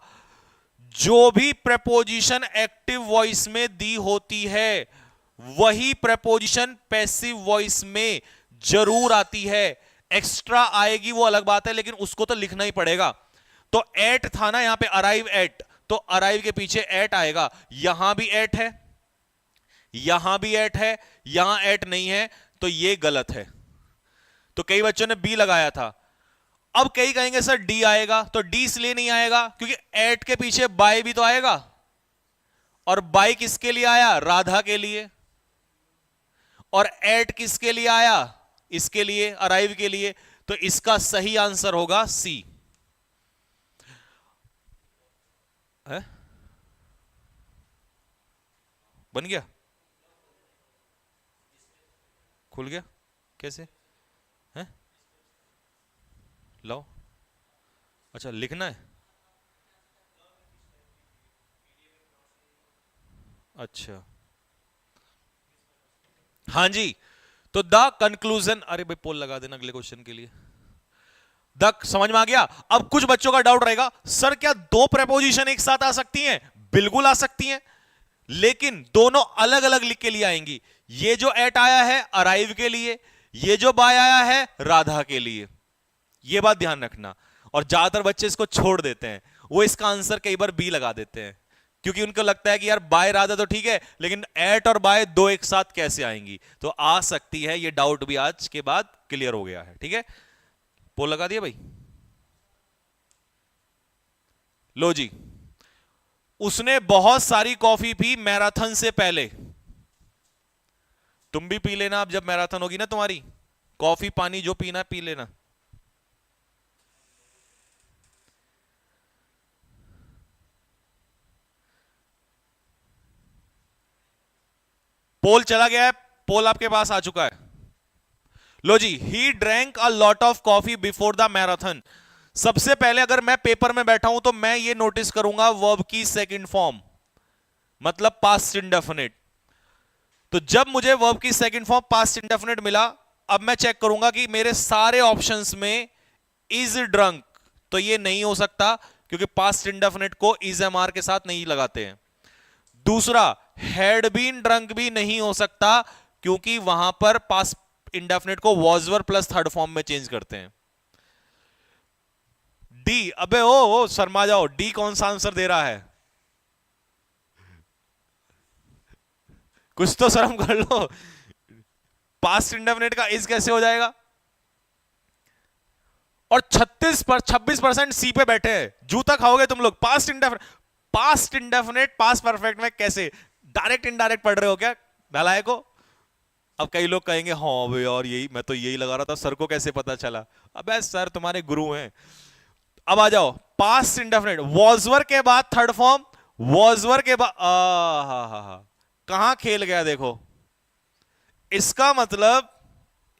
जो भी प्रेपोजिशन एक्टिव वॉइस में दी होती है वही प्रेपोजिशन पैसिव वॉइस में जरूर आती है। एक्स्ट्रा आएगी वो अलग बात है, लेकिन उसको तो लिखना ही पड़ेगा। तो एट था ना यहां पे, अराइव एट, तो अराइव के पीछे एट आएगा। यहां भी एट है, यहां भी एट है, यहां एट नहीं है, तो ये गलत है। तो कई बच्चों ने बी लगाया था। अब कई कहेंगे सर डी आएगा, तो डी इसलिए नहीं आएगा क्योंकि एट के पीछे बाय भी तो आएगा, और बाय किसके लिए आया? राधा के लिए। और एट किसके लिए आया? इसके लिए, अराइव के लिए। तो इसका सही आंसर होगा सी है? बन गया, खुल गया, कैसे है? लो, अच्छा लिखना है, अच्छा हाँ जी। तो द कंक्लूजन, अरे भाई पोल लगा देना अगले क्वेश्चन के लिए। द, समझ में आ गया। अब कुछ बच्चों का डाउट रहेगा, सर क्या दो प्रेपोजिशन एक साथ आ सकती हैं? बिल्कुल आ सकती हैं, लेकिन दोनों अलग अलग लिख के लिए आएंगी। ये जो एट आया है अराइव के लिए, ये जो बाय आया है राधा के लिए, ये बात ध्यान रखना। और ज्यादातर बच्चे इसको छोड़ देते हैं, वो इसका आंसर कई बार बी लगा देते हैं, क्योंकि उनको लगता है कि यार बाय राधा तो ठीक है, लेकिन एट और बाय दो एक साथ कैसे आएंगी? तो आ सकती है, ये डाउट भी आज के बाद क्लियर हो गया है, ठीक है। पोल लगा दिया भाई। लो जी, उसने बहुत सारी कॉफी पी मैराथन से पहले। तुम भी पी लेना अब जब मैराथन होगी ना तुम्हारी, कॉफी पानी जो पीना पी लेना। पोल चला गया है, पोल आपके पास आ चुका है। लो जी, he drank a lot of coffee before the marathon. सबसे पहले अगर मैं पेपर में बैठा हूं तो मैं ये नोटिस करूंगा वर्ब की सेकंड फॉर्म, मतलब पास्ट इंडेफिनिट। तो जब मुझे वर्ब की सेकंड फॉर्म पास्ट इंडेफिनिट मिला, अब मैं चेक करूंगा कि मेरे सारे ऑप्शंस में इज ड्रंक, तो ये नहीं हो सकता क्योंकि पास्ट इंडेफिनिट को इज एमआर के साथ नहीं लगाते हैं। दूसरा, हैड बीन ड्रंक भी नहीं हो सकता क्योंकि वहां पर पास्ट इंडेफिनिट को वॉज प्लस थर्ड फॉर्म में चेंज करते हैं। डी, अबे ओ शर्मा जाओ, डी कौन सा आंसर दे रहा है? कुछ तो शर्म कर लो। पास्ट इंडेफिनिट का इज कैसे हो जाएगा? और 26% सी पे बैठे हैं, जूता खाओगे तुम लोग। पास्ट इंडेफिनिट पास्ट परफेक्ट में कैसे? डायरेक्ट इनडायरेक्ट पढ़ रहे हो क्या नालायक को? अब कई लोग कहेंगे हाँ भाई और यही मैं तो यही लगा रहा था, सर को कैसे पता चला? अबे सर तुम्हारे गुरु हैं। अब आ जाओ, पास्ट इंडेफिनिट वॉजवर के बाद थर्ड फॉर्म, वॉजवर के बाद कहां खेल गया देखो। इसका मतलब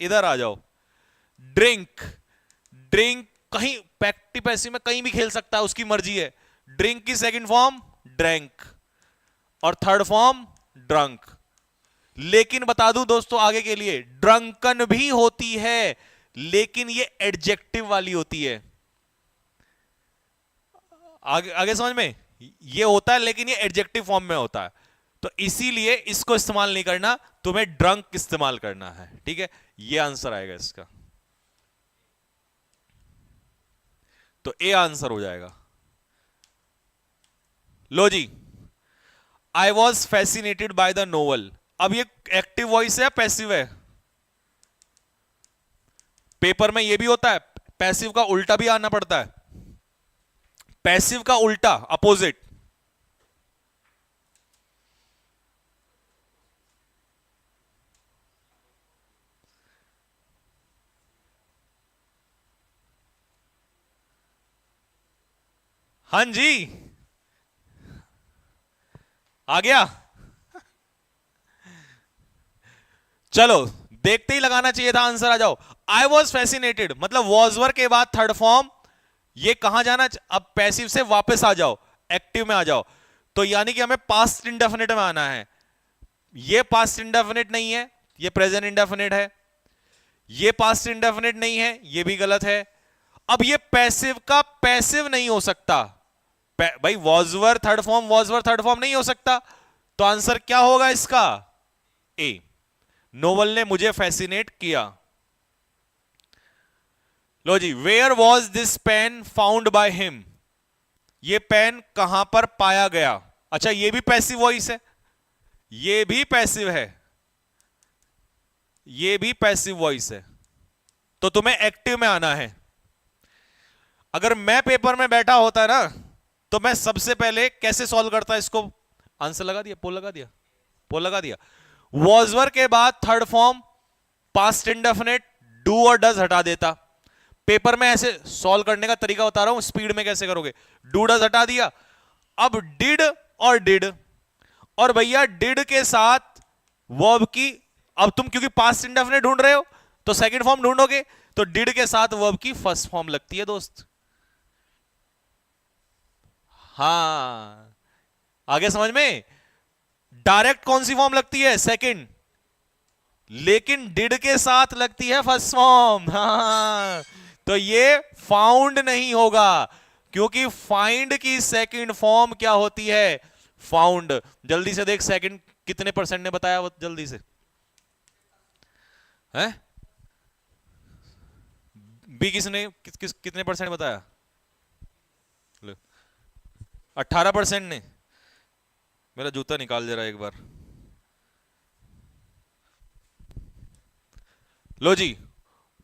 इधर आ जाओ, ड्रिंक, ड्रिंक कहीं पैक्टिव पैसिव में कहीं भी खेल सकता है, उसकी मर्जी है। ड्रिंक की सेकंड फॉर्म ड्रैंक और थर्ड फॉर्म ड्रंक। लेकिन बता दूं दोस्तों आगे के लिए, ड्रंकन भी होती है लेकिन ये एडजेक्टिव वाली होती है। आगे आगे समझ में, ये होता है लेकिन ये एडजेक्टिव फॉर्म में होता है, तो इसीलिए इसको इस्तेमाल नहीं करना, तुम्हें ड्रंक इस्तेमाल करना है। ठीक है, ये आंसर आएगा इसका, तो ए आंसर हो जाएगा। लो जी, I was fascinated by the novel. अब ये एक्टिव वॉइस है या पैसिव है? पेपर में ये भी होता है, पैसिव का उल्टा भी आना पड़ता है, पैसिव का उल्टा अपोजिट। हां जी, आ गया। चलो, देखते ही लगाना चाहिए था आंसर, आ जाओ। आई वॉज फैसिनेटेड मतलब वॉज के बाद थर्ड फॉर्म, ये कहां जाना, अब पैसिव से वापस आ जाओ, एक्टिव में आ जाओ, तो यानी कि हमें पास्ट इंडेफिनिट में आना है। ये पास्ट इंडेफिनिट नहीं है, ये प्रेजेंट इंडेफिनिट है। ये पास्ट इंडेफिनिट नहीं है, ये भी गलत है। अब ये पैसिव का पैसिव नहीं हो सकता भाई, वॉजवर थर्ड फॉर्म, वॉजवर थर्ड फॉर्म नहीं हो सकता, तो आंसर क्या होगा इसका? ए, नोवेल ने मुझे फैसिनेट किया। लो जी, where was this pen found by him, ये पेन कहां पर पाया गया? अच्छा, ये भी पैसिव वॉइस है, ये भी पैसिव है, ये भी पैसिव वॉइस है, तो तुम्हें एक्टिव में आना है। अगर मैं पेपर में बैठा होता ना, तो मैं सबसे पहले कैसे सॉल्व करता इसको? आंसर लगा दिया, पोल लगा दिया, पोल लगा दिया। वॉजवर के बाद third form past indefinite do और डज हटा देता। पेपर में ऐसे सॉल्व करने का तरीका बता रहा हूं, स्पीड में कैसे करोगे। डू डज हटा दिया, अब डिड और डिड, और भैया डिड के साथ वर्ब की, अब तुम क्योंकि पास्ट इंडेफिनिट ढूंढ रहे हो तो सेकंड फॉर्म ढूंढोगे, तो डिड के साथ वर्ब की फर्स्ट फॉर्म लगती है दोस्त। हाँ, आगे समझ में? डायरेक्ट कौन सी फॉर्म लगती है? सेकंड, लेकिन डिड के साथ लगती है फर्स्ट फॉर्म। हाँ, तो ये फाउंड नहीं होगा, क्योंकि फाइंड की सेकंड फॉर्म क्या होती है? फाउंड। जल्दी से देख, सेकंड कितने परसेंट ने बताया वो, जल्दी से है? बी किसने कितने परसेंट बताया? 18% ने। मेरा जूता निकाल दे रहा है एक बार। लो जी,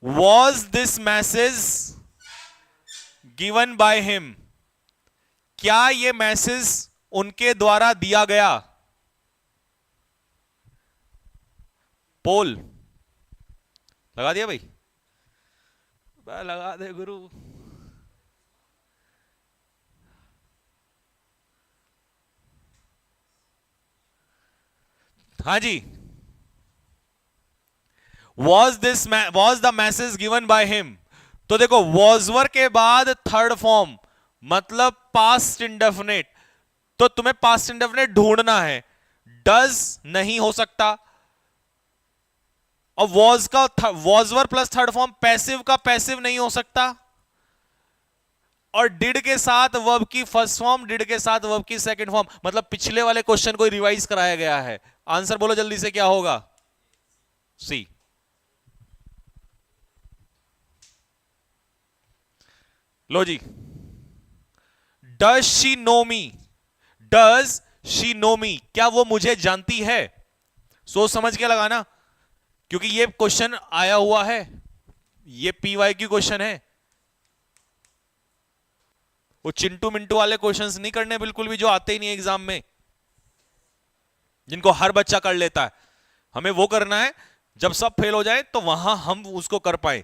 was this message given by him, क्या ये मैसेज उनके द्वारा दिया गया? पोल लगा दिया भाई, लगा दे गुरु। हाँ जी, was the message given by him, तो देखो वॉजवर के बाद थर्ड फॉर्म मतलब पास्ट इंडेफिनिट, तो तुम्हें पास्ट इंडेफिनिट ढूंढना है। डज नहीं हो सकता, और वॉज का वॉजवर प्लस थर्ड फॉर्म पैसिव का पैसिव नहीं हो सकता, और डिड के साथ वर्ब की फर्स्ट फॉर्म, डिड के साथ वर्ब की सेकंड फॉर्म, मतलब पिछले वाले क्वेश्चन को रिवाइज कराया गया है। आंसर बोलो जल्दी से, क्या होगा? सी। लो जी, does she know me, does she know me, क्या वो मुझे जानती है? सोच समझ के लगाना, क्योंकि ये क्वेश्चन आया हुआ है, ये पीवाई की क्वेश्चन है। वो चिंटू मिंटू वाले क्वेश्चंस नहीं करने बिल्कुल भी, जो आते ही नहीं एग्जाम में, जिनको हर बच्चा कर लेता है। हमें वो करना है जब सब फेल हो जाए तो वहां हम उसको कर पाए।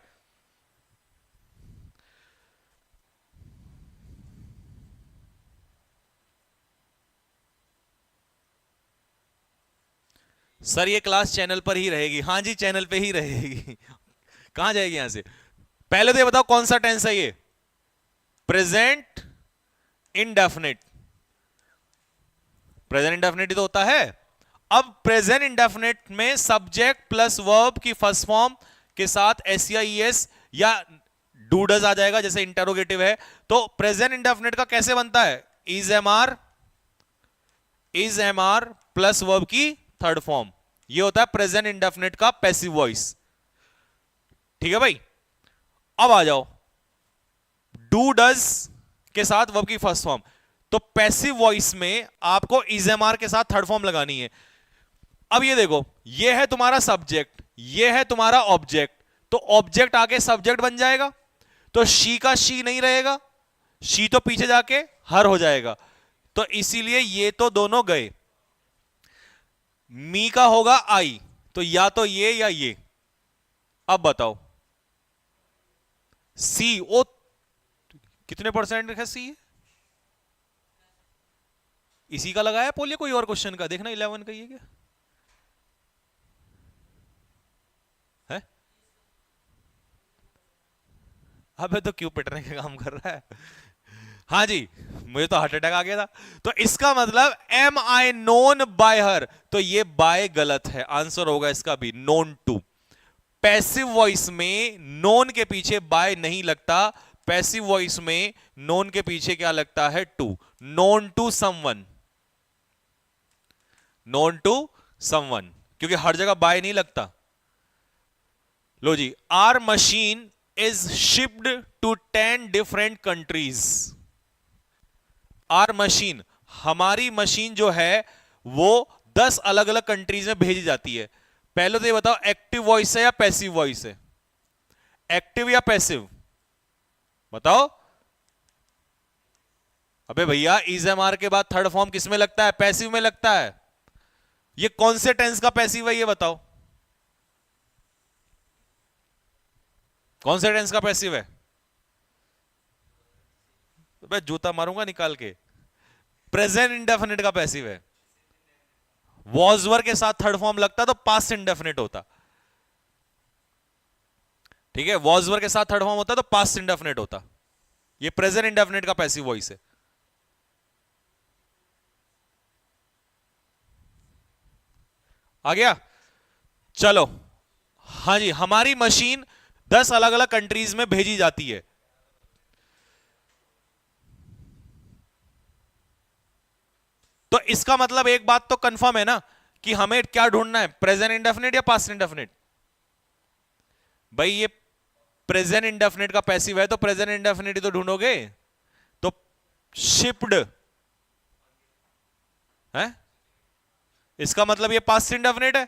सर ये क्लास चैनल पर ही रहेगी? हाँ जी, चैनल पे ही रहेगी। कहां जाएगी यहां से? पहले तो ये बताओ कौन सा टेंस है ये? प्रेजेंट इंडेफिनिट, प्रेजेंट इंडेफिनिट तो होता है। अब प्रेजेंट इंडेफिनिट में सब्जेक्ट प्लस वर्ब की फर्स्ट फॉर्म के साथ एस या ईएस या डू डज आ जाएगा, जैसे इंटरोगेटिव है। तो प्रेजेंट इंडेफिनिट का कैसे बनता है? Is am are plus verb की थर्ड फॉर्म, ये होता है प्रेजेंट इंडेफिनिट का पैसिव वॉइस। ठीक है भाई, अब आ जाओ डू डज के साथ वर्ब की फर्स्ट फॉर्म। तो पैसिव वॉइस में आपको इज एम आर के साथ थर्ड फॉर्म लगानी है। अब ये देखो, ये है तुम्हारा सब्जेक्ट, ये है तुम्हारा ऑब्जेक्ट, तो ऑब्जेक्ट आगे सब्जेक्ट बन जाएगा, तो शी का शी नहीं रहेगा, शी तो पीछे जाके हर हो जाएगा, तो इसीलिए ये तो दोनों गए। मी का होगा आई, तो या तो ये या ये। अब बताओ सी, ओ कितने परसेंट है सी? इसी का लगाया पोलियो, कोई और क्वेश्चन का देखना 11 का, ये क्या है? अबे तो क्यों पिटने का काम कर रहा है? हाँ जी, मुझे तो हार्ट अटैक आ गया था। तो इसका मतलब am I known by her, तो ये बाय गलत है, आंसर होगा इसका भी नोन टू। पैसिव वॉइस में नोन के पीछे बाय नहीं लगता, पैसिव वॉइस में नोन के पीछे क्या लगता है? To. Known to someone, known to someone, क्योंकि हर जगह बाय नहीं लगता। लो जी, our machine is shipped to 10 different countries. Our machine, हमारी मशीन जो है वो 10 अलग अलग कंट्रीज में भेजी जाती है। पहले तो ये बताओ, एक्टिव वॉइस है या पैसिव वॉइस है? एक्टिव या पैसिव बताओ। अबे भैया, इज एम आर के बाद थर्ड फॉर्म किस में लगता है? पैसिव में लगता है। ये कौन से टेंस का पैसिव है ये बताओ, कौन से टेंस का पैसिव है? अबे जूता मारूंगा निकाल के। प्रेजेंट इंडेफिनिट का पैसिव है। वॉज वर के साथ थर्ड फॉर्म लगता तो पास्ट इंडेफिनिट होता। ठीक है, वॉज वर के साथ थर्ड फॉर्म होता तो पास्ट इंडेफिनिट होता। ये प्रेजेंट इंडेफिनिट का पैसिव वॉइस है। आ गया? चलो, हाँ जी, हमारी मशीन 10 अलग अलग कंट्रीज में भेजी जाती है। तो इसका मतलब एक बात तो कंफर्म है ना कि हमें क्या ढूंढना है, प्रेजेंट इंडेफिनिट या पास्ट इंडेफिनिट? भाई ये प्रेजेंट इंडेफिनिट का पैसिव है तो प्रेजेंट इंडेफिनिट ही तो ढूंढोगे। तो शिप्ड है, इसका मतलब ये पास्ट इंडेफिनिट है।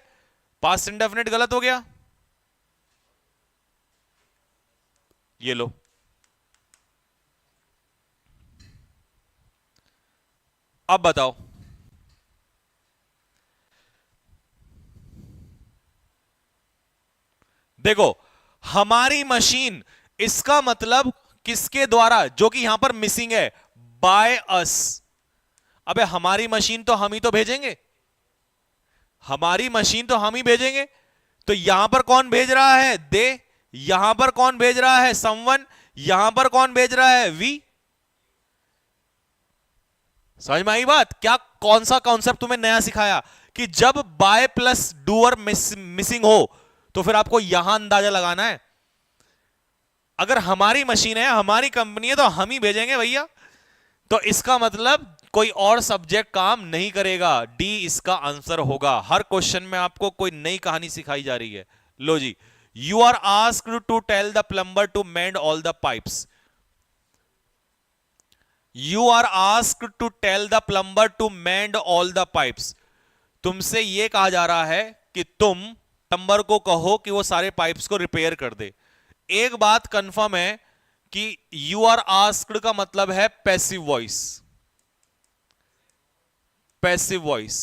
पास्ट इंडेफिनिट गलत हो गया, ये लो। अब बताओ, देखो हमारी मशीन, इसका मतलब किसके द्वारा, जो कि यहां पर मिसिंग है, बाय अस। अबे हमारी मशीन तो हम ही तो भेजेंगे, हमारी मशीन तो हम ही भेजेंगे। तो यहां पर कौन भेज रहा है? दे। यहां पर कौन भेज रहा है? समवन। यहां पर कौन भेज रहा है? वी। समझ में आई बात? क्या कौन सा कॉन्सेप्ट तुम्हें नया सिखाया कि जब बाय प्लस डूअर मिसिंग हो तो फिर आपको यहां अंदाजा लगाना है। अगर हमारी मशीन है, हमारी कंपनी है, तो हम ही भेजेंगे भैया। तो इसका मतलब कोई और सब्जेक्ट काम नहीं करेगा। डी इसका आंसर होगा। हर क्वेश्चन में आपको कोई नई कहानी सिखाई जा रही है। लो जी, you are asked to tell the plumber to mend all the pipes. You are asked to tell the plumber to mend all the pipes. तुमसे यह कहा जा रहा है कि तुम प्लम्बर को कहो कि वो सारे पाइप्स को रिपेयर कर दे। एक बात कंफर्म है कि यू आर आस्क्ड का मतलब है पैसिव वॉइस। पैसिव वॉइस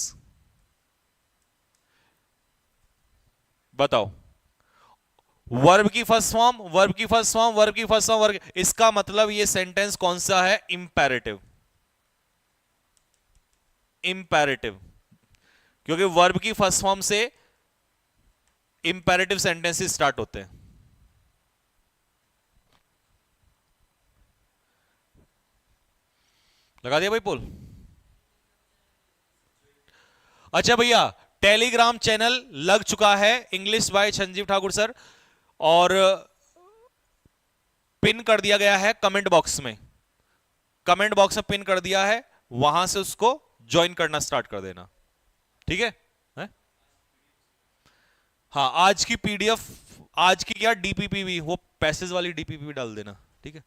बताओ, वर्ब की फर्स्ट फॉर्म, वर्ब की फर्स्ट फॉर्म, वर्ब की फर्स्ट फॉर्म, वर्ब। इसका मतलब ये सेंटेंस कौन सा है? इंपेरेटिव। इंपेरेटिव, क्योंकि वर्ब की फर्स्ट फॉर्म से इंपेरेटिव सेंटेंसेस स्टार्ट होते हैं। लगा दिया भाई पोल? अच्छा भैया, टेलीग्राम चैनल लग चुका है, English by Sanjeev Thakur sir, और पिन कर दिया गया है कमेंट बॉक्स में। कमेंट बॉक्स में पिन कर दिया है, वहां से उसको ज्वाइन करना स्टार्ट कर देना, ठीक है? हाँ, आज की पीडीएफ, आज की क्या डीपीपी भी, वो पैसेज वाली डीपीपी भी डाल देना, ठीक है?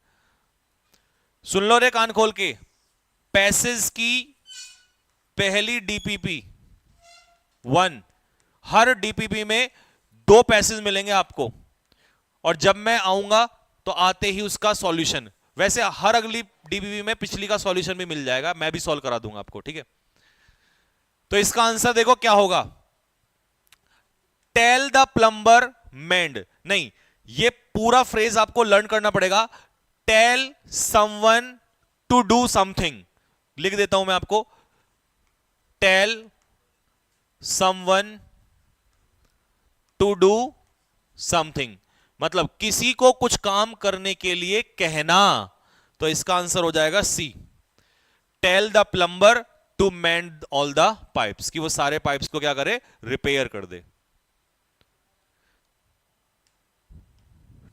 सुन लो रे कान खोल के, पैसेज की पहली डीपीपी 1, हर डीपीपी में 2 पैसेज मिलेंगे आपको, और जब मैं आऊंगा तो आते ही उसका सॉल्यूशन, वैसे हर अगली डीपीपी में पिछली का सॉल्यूशन भी मिल जाएगा, मैं भी सॉल्व करा दूंगा आपको, ठीक है? तो इसका आंसर देखो क्या होगा, टेल द प्लम्बर मेंड, नहीं, ये पूरा फ्रेज आपको लर्न करना पड़ेगा, tell someone to do something, लिख देता हूं मैं आपको, tell someone to do something, मतलब किसी को कुछ काम करने के लिए कहना, तो इसका आंसर हो जाएगा C, tell the plumber to mend all the pipes, कि वो सारे पाइप्स को क्या करे, रिपेयर कर दे,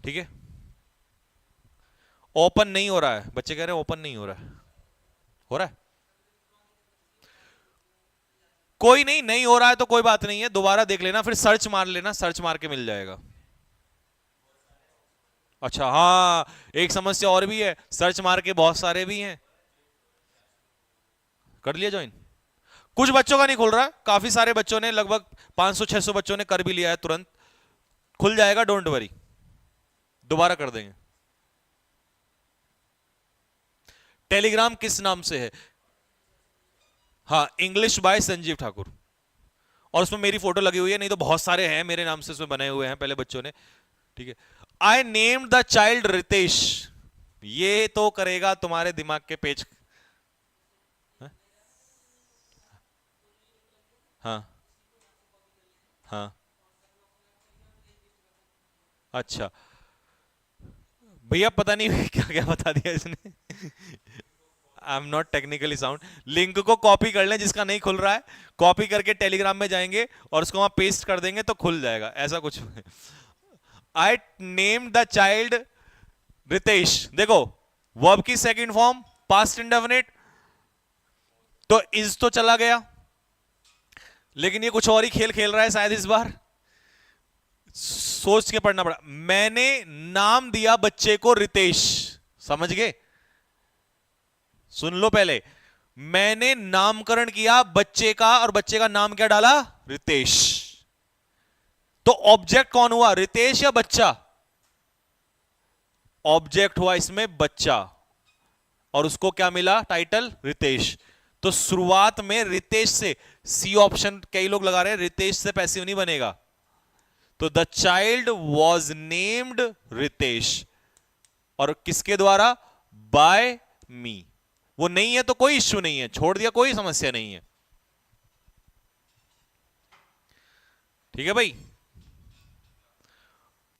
ठीक है? ओपन नहीं हो रहा है, बच्चे कह रहे हैं ओपन नहीं हो रहा है, हो रहा है? कोई नहीं, नहीं हो रहा है तो कोई बात नहीं है, दोबारा देख लेना, फिर सर्च मार लेना, सर्च मार के मिल जाएगा। अच्छा, हाँ, एक समस्या और भी है, सर्च मार के बहुत सारे भी हैं, कर लिया ज्वाइन, कुछ बच्चों का नहीं खुल रहा, काफी सारे बच्चों ने, लगभग 500-600 बच्चों ने कर भी लिया है, तुरंत खुल जाएगा, डोंट वरी, दोबारा कर देंगे। टेलीग्राम किस नाम से है? हाँ, इंग्लिश बाय संजीव ठाकुर, और उसमें मेरी फोटो लगी हुई है, नहीं तो बहुत सारे हैं मेरे नाम से उसमें बने हुए हैं पहले बच्चों ने, ठीक है? I named the child Ritesh, ये तो करेगा तुम्हारे दिमाग के पेज, हाँ हाँ, अच्छा भैया, पता नहीं क्या क्या बता दिया इसने, I am not technically sound, link को कॉपी कर लें जिसका नहीं खुल रहा है, कॉपी करके टेलीग्राम में जाएंगे और उसको वहां पेस्ट कर देंगे तो खुल जाएगा, ऐसा कुछ। I named the child Ritesh, देखो वर्ब की सेकंड फॉर्म पास्ट इंडेफिनिट, तो इज तो चला गया, लेकिन ये कुछ और ही खेल खेल रहा है शायद इस बार, सोच के पढ़ना पड़ा, मैंने नाम दिया बच्चे को रितेश, समझ गए? सुन लो पहले, मैंने नामकरण किया बच्चे का, और बच्चे का नाम क्या डाला, रितेश, तो ऑब्जेक्ट कौन हुआ, रितेश या बच्चा? ऑब्जेक्ट हुआ इसमें बच्चा, और उसको क्या मिला, टाइटल रितेश, तो शुरुआत में रितेश से, सी ऑप्शन कई लोग लगा रहे हैं, रितेश से पैसिव नहीं बनेगा, तो the child was named Ritesh, और किसके द्वारा, बाय मी, वो नहीं है तो कोई इश्यू नहीं है, छोड़ दिया कोई समस्या नहीं है, ठीक है भाई?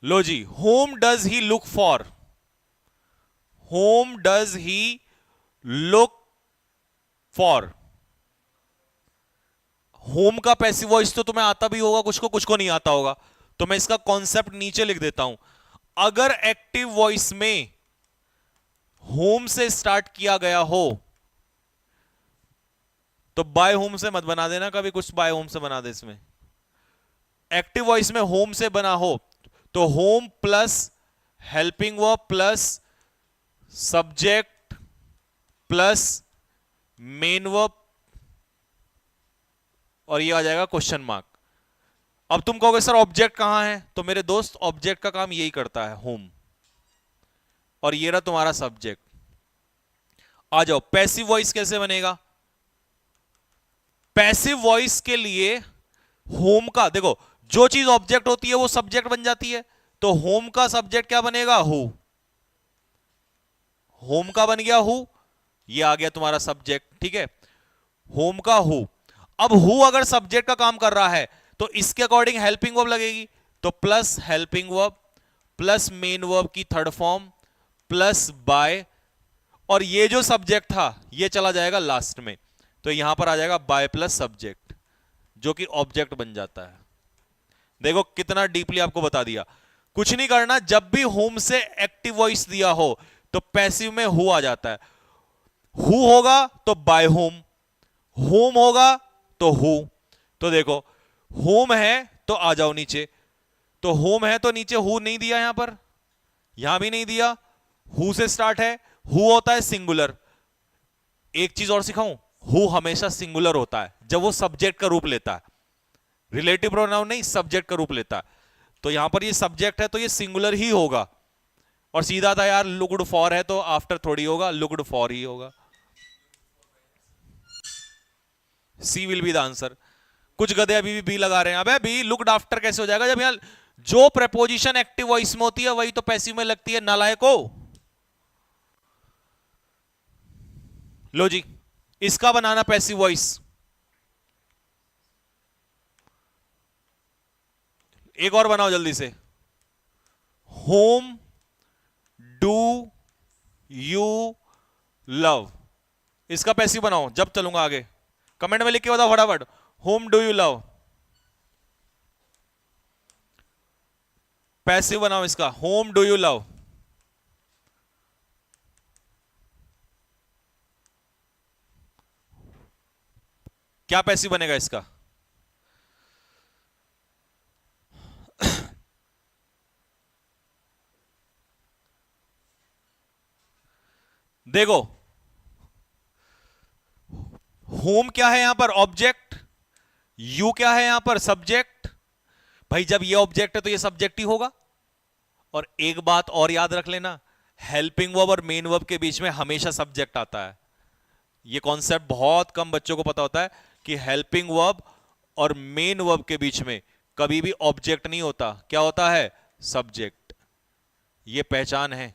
लो जी, whom does he look for, whom does he look for, whom का पैसिव वॉइस तो तुम्हें आता भी होगा, कुछ को नहीं आता होगा, तो मैं इसका कॉन्सेप्ट नीचे लिख देता हूं, अगर एक्टिव वॉइस में होम से स्टार्ट किया गया हो तो बाय होम से मत बना देना कभी, कुछ बाय होम से बना दे इसमें, एक्टिव वॉइस में होम से बना हो तो home plus helping verb plus subject plus main verb, और ये आ जाएगा क्वेश्चन मार्क। अब तुम कहोगे सर ऑब्जेक्ट कहां है, तो मेरे दोस्त ऑब्जेक्ट का काम यही करता है, होम, और ये रहा तुम्हारा सब्जेक्ट। आ जाओ, पैसिव वॉइस कैसे बनेगा? पैसिव वॉइस के लिए होम का, देखो जो चीज ऑब्जेक्ट होती है वो सब्जेक्ट बन जाती है, तो होम का सब्जेक्ट क्या बनेगा, हु, होम का बन गया हु, ये आ गया तुम्हारा सब्जेक्ट, ठीक है? होम का हु, अब हु अगर सब्जेक्ट का काम कर रहा है तो इसके अकॉर्डिंग हेल्पिंग वर्ब लगेगी, तो plus helping verb plus main verb की थर्ड फॉर्म प्लस बाय, और ये जो सब्जेक्ट था ये चला जाएगा लास्ट में, तो यहां पर आ जाएगा बाय प्लस सब्जेक्ट, जो कि ऑब्जेक्ट बन जाता है। देखो कितना डीपली आपको बता दिया, कुछ नहीं करना, जब भी होम से एक्टिव वॉइस दिया हो तो पैसिव में हु आ जाता है। हु होगा तो बाय होम, होम होगा तो हु। तो देखो होम है तो आ जाओ नीचे, तो होम है तो नीचे हु नहीं दिया, यहां पर यहां भी नहीं दिया, हु से स्टार्ट है, हु होता है सिंगुलर। एक चीज और सिखाऊं, हु हमेशा सिंगुलर होता है जब वो सब्जेक्ट का रूप लेता है, रिलेटिव प्रोनाउन नहीं, सब्जेक्ट का रूप लेता है। तो यहां पर ये सब्जेक्ट है तो ये सिंगुलर ही होगा। और सीधा था यार, लुक्ड फॉर है तो आफ्टर थोड़ी होगा, लुक्ड फॉर ही होगा। सी विल बी द आंसर। कुछ गधे अभी भी बी लगा रहे हैं। अबे बी लुक्ड आफ्टर कैसे हो जाएगा जब यहां जो प्रेपोजिशन एक्टिव वॉइस में होती है वही तो पैसिव में लगती है, नालायको। लो जी, इसका बनाना पैसिव वॉइस। एक और बनाओ जल्दी से। होम डू यू लव, इसका पैसिव बनाओ जब चलूंगा आगे। कमेंट में लिख के बताओ फटाफट, home do you love. Passive बनाओ इसका, होम डू यू लव। क्या पैसिव बनेगा इसका? देखो होम क्या है यहां पर? ऑब्जेक्ट। यू क्या है यहां पर? सब्जेक्ट। भाई जब ये ऑब्जेक्ट है तो ये सब्जेक्ट ही होगा। और एक बात और याद रख लेना, हेल्पिंग वर्ब और मेन वर्ब के बीच में हमेशा सब्जेक्ट आता है। ये कॉन्सेप्ट बहुत कम बच्चों को पता होता है कि हेल्पिंग वर्ब और मेन वर्ब के बीच में कभी भी ऑब्जेक्ट नहीं होता। क्या होता है? सब्जेक्ट। ये पहचान है,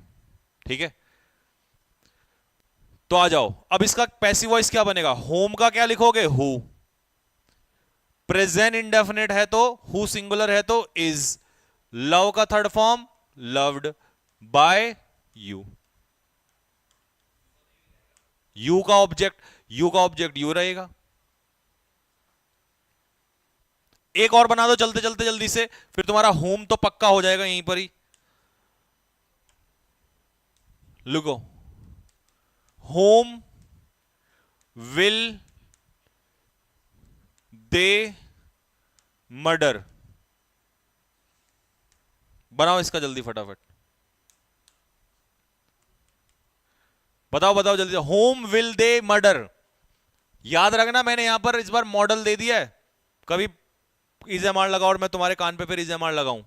ठीक है। तो आ जाओ, अब इसका पैसिव वॉइस क्या बनेगा? होम का क्या लिखोगे? हु। प्रेजेंट इंडेफिनिट है तो हु सिंगुलर है तो इज। लव का third form loved by you. You का ऑब्जेक्ट यू रहेगा। एक और बना दो चलते चलते जल्दी से, फिर तुम्हारा होम तो पक्का हो जाएगा यहीं पर ही। लुको, होम विल दे मर्डर। बनाओ इसका जल्दी फटाफट, बताओ बताओ जल्दी। Home will they murder. याद रखना मैंने यहां पर इस बार मॉडल दे दिया है, कभी इज एम आर लगाओ और मैं तुम्हारे कान पे फिर इज एम आर लगाऊं।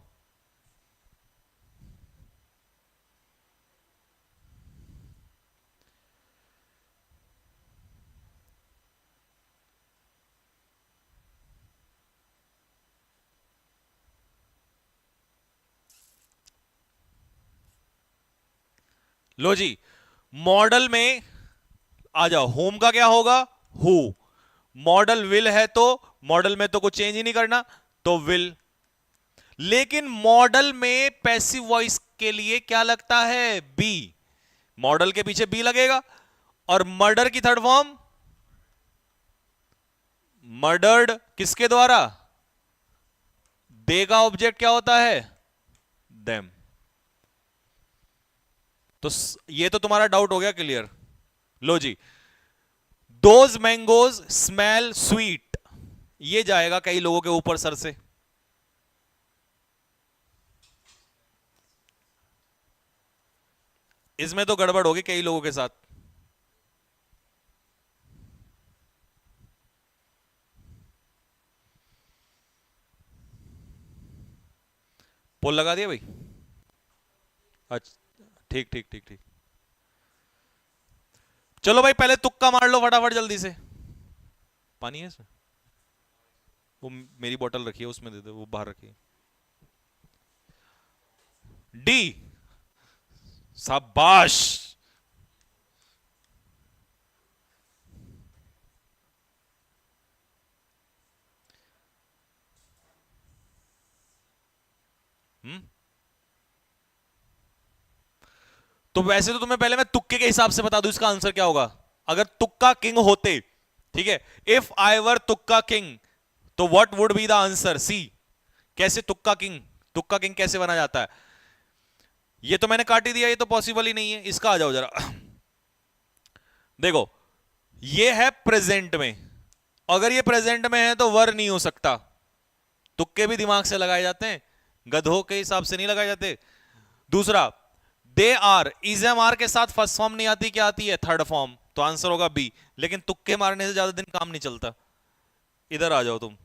लो जी, मॉडल में आ जाओ। होम का क्या होगा? हु। मॉडल विल है तो मॉडल में तो कुछ चेंज ही नहीं करना, तो विल। लेकिन मॉडल में पैसिव वॉइस के लिए क्या लगता है? बी। मॉडल के पीछे बी लगेगा। और मर्डर की थर्ड फॉर्म मर्डर्ड, किसके द्वारा? दे का ऑब्जेक्ट क्या होता है? देम। तो ये तो तुम्हारा डाउट हो गया क्लियर। लो जी, दोज मैंगोज स्मेल स्वीट, ये जाएगा कई लोगों के ऊपर सर से। इसमें तो गड़बड़ होगी कई लोगों के साथ। पोल लगा दिया भाई? अच्छा, ठीक ठीक ठीक ठीक। चलो भाई पहले तुक्का मार लो फटाफट जल्दी से। पानी है इसमें? वो मेरी बोतल रखी है उसमें दे दो, वो बाहर रखी है। डी। शाबाश। हम्म। तो वैसे तो तुम्हें पहले मैं तुक्के के हिसाब से बता दूं इसका आंसर क्या होगा। अगर तुक्का किंग होते, ठीक है, इफ आई वर तुक्का किंग, तो what would be the answer? C. कैसे तुक्का किंग? तुक्का किंग कैसे बना जाता है? ये तो मैंने काट ही दिया, ये तो पॉसिबल ही नहीं है। इसका आ जाओ जरा। देखो ये है प्रेजेंट में, अगर ये प्रेजेंट में है तो वर नहीं हो सकता। तुक्के भी दिमाग से लगाए जाते हैं, गधों के हिसाब से नहीं लगाए जाते। दूसरा, they are, is am are के साथ फर्स्ट फॉर्म नहीं आती, क्या आती है? थर्ड फॉर्म, तो आंसर होगा बी। लेकिन तुक्के मारने से ज्यादा दिन काम नहीं चलता। इधर आ जाओ तुम।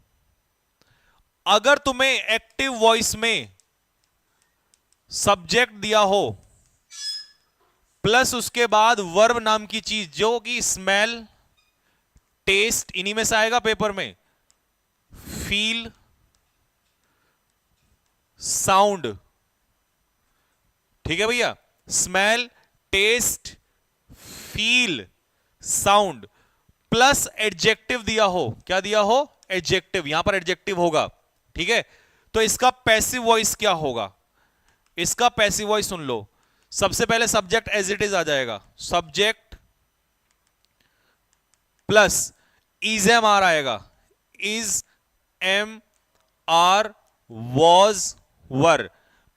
अगर तुम्हें एक्टिव वॉइस में सब्जेक्ट दिया हो प्लस उसके बाद वर्ब नाम की चीज, जो कि स्मेल, टेस्ट, इन्हीं में से आएगा पेपर में, फील, साउंड, ठीक है भैया, smell, taste, feel, sound, plus adjective दिया हो, क्या दिया हो? एडजेक्टिव, यहां पर एडजेक्टिव होगा, ठीक है। तो इसका पैसिव वॉइस क्या होगा? इसका पैसिव वॉइस सुन लो। सबसे पहले सब्जेक्ट एज इट इज आ जाएगा, subject plus is am are आएगा, is am are, was were.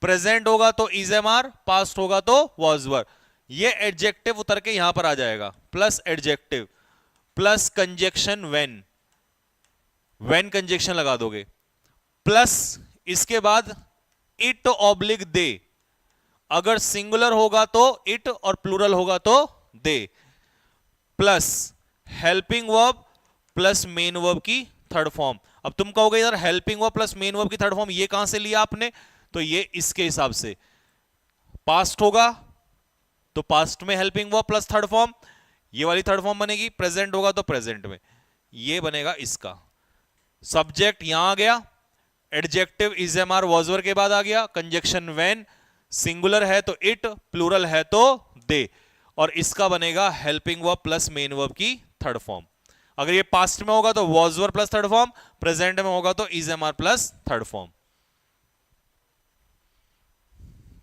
Present होगा तो इज एम आर, पास्ट होगा तो वॉज वर। ये एडजेक्टिव उतर के यहां पर आ जाएगा, plus adjective plus conjunction when, when conjunction लगा दोगे, प्लस इसके बाद इट ऑब्लिक दे, अगर सिंगुलर होगा तो इट और प्लूरल होगा तो they, plus helping verb plus main verb की थर्ड फॉर्म। अब तुम कहोगे यार helping verb plus main verb की थर्ड फॉर्म ये कहां से लिया आपने? तो ये इसके हिसाब से, पास्ट होगा तो पास्ट में helping verb plus third form, ये वाली थर्ड फॉर्म बनेगी। प्रेजेंट होगा तो प्रेजेंट में ये बनेगा इसका। सब्जेक्ट यहां आ गया, adjective is am are was were के बाद आ गया, कंजक्शन व्हेन, सिंगुलर है तो इट, प्लूरल है तो दे, और इसका बनेगा helping verb plus main verb की थर्ड फॉर्म। अगर ये पास्ट में होगा तो was were plus third form, present में होगा तो is am are plus third form.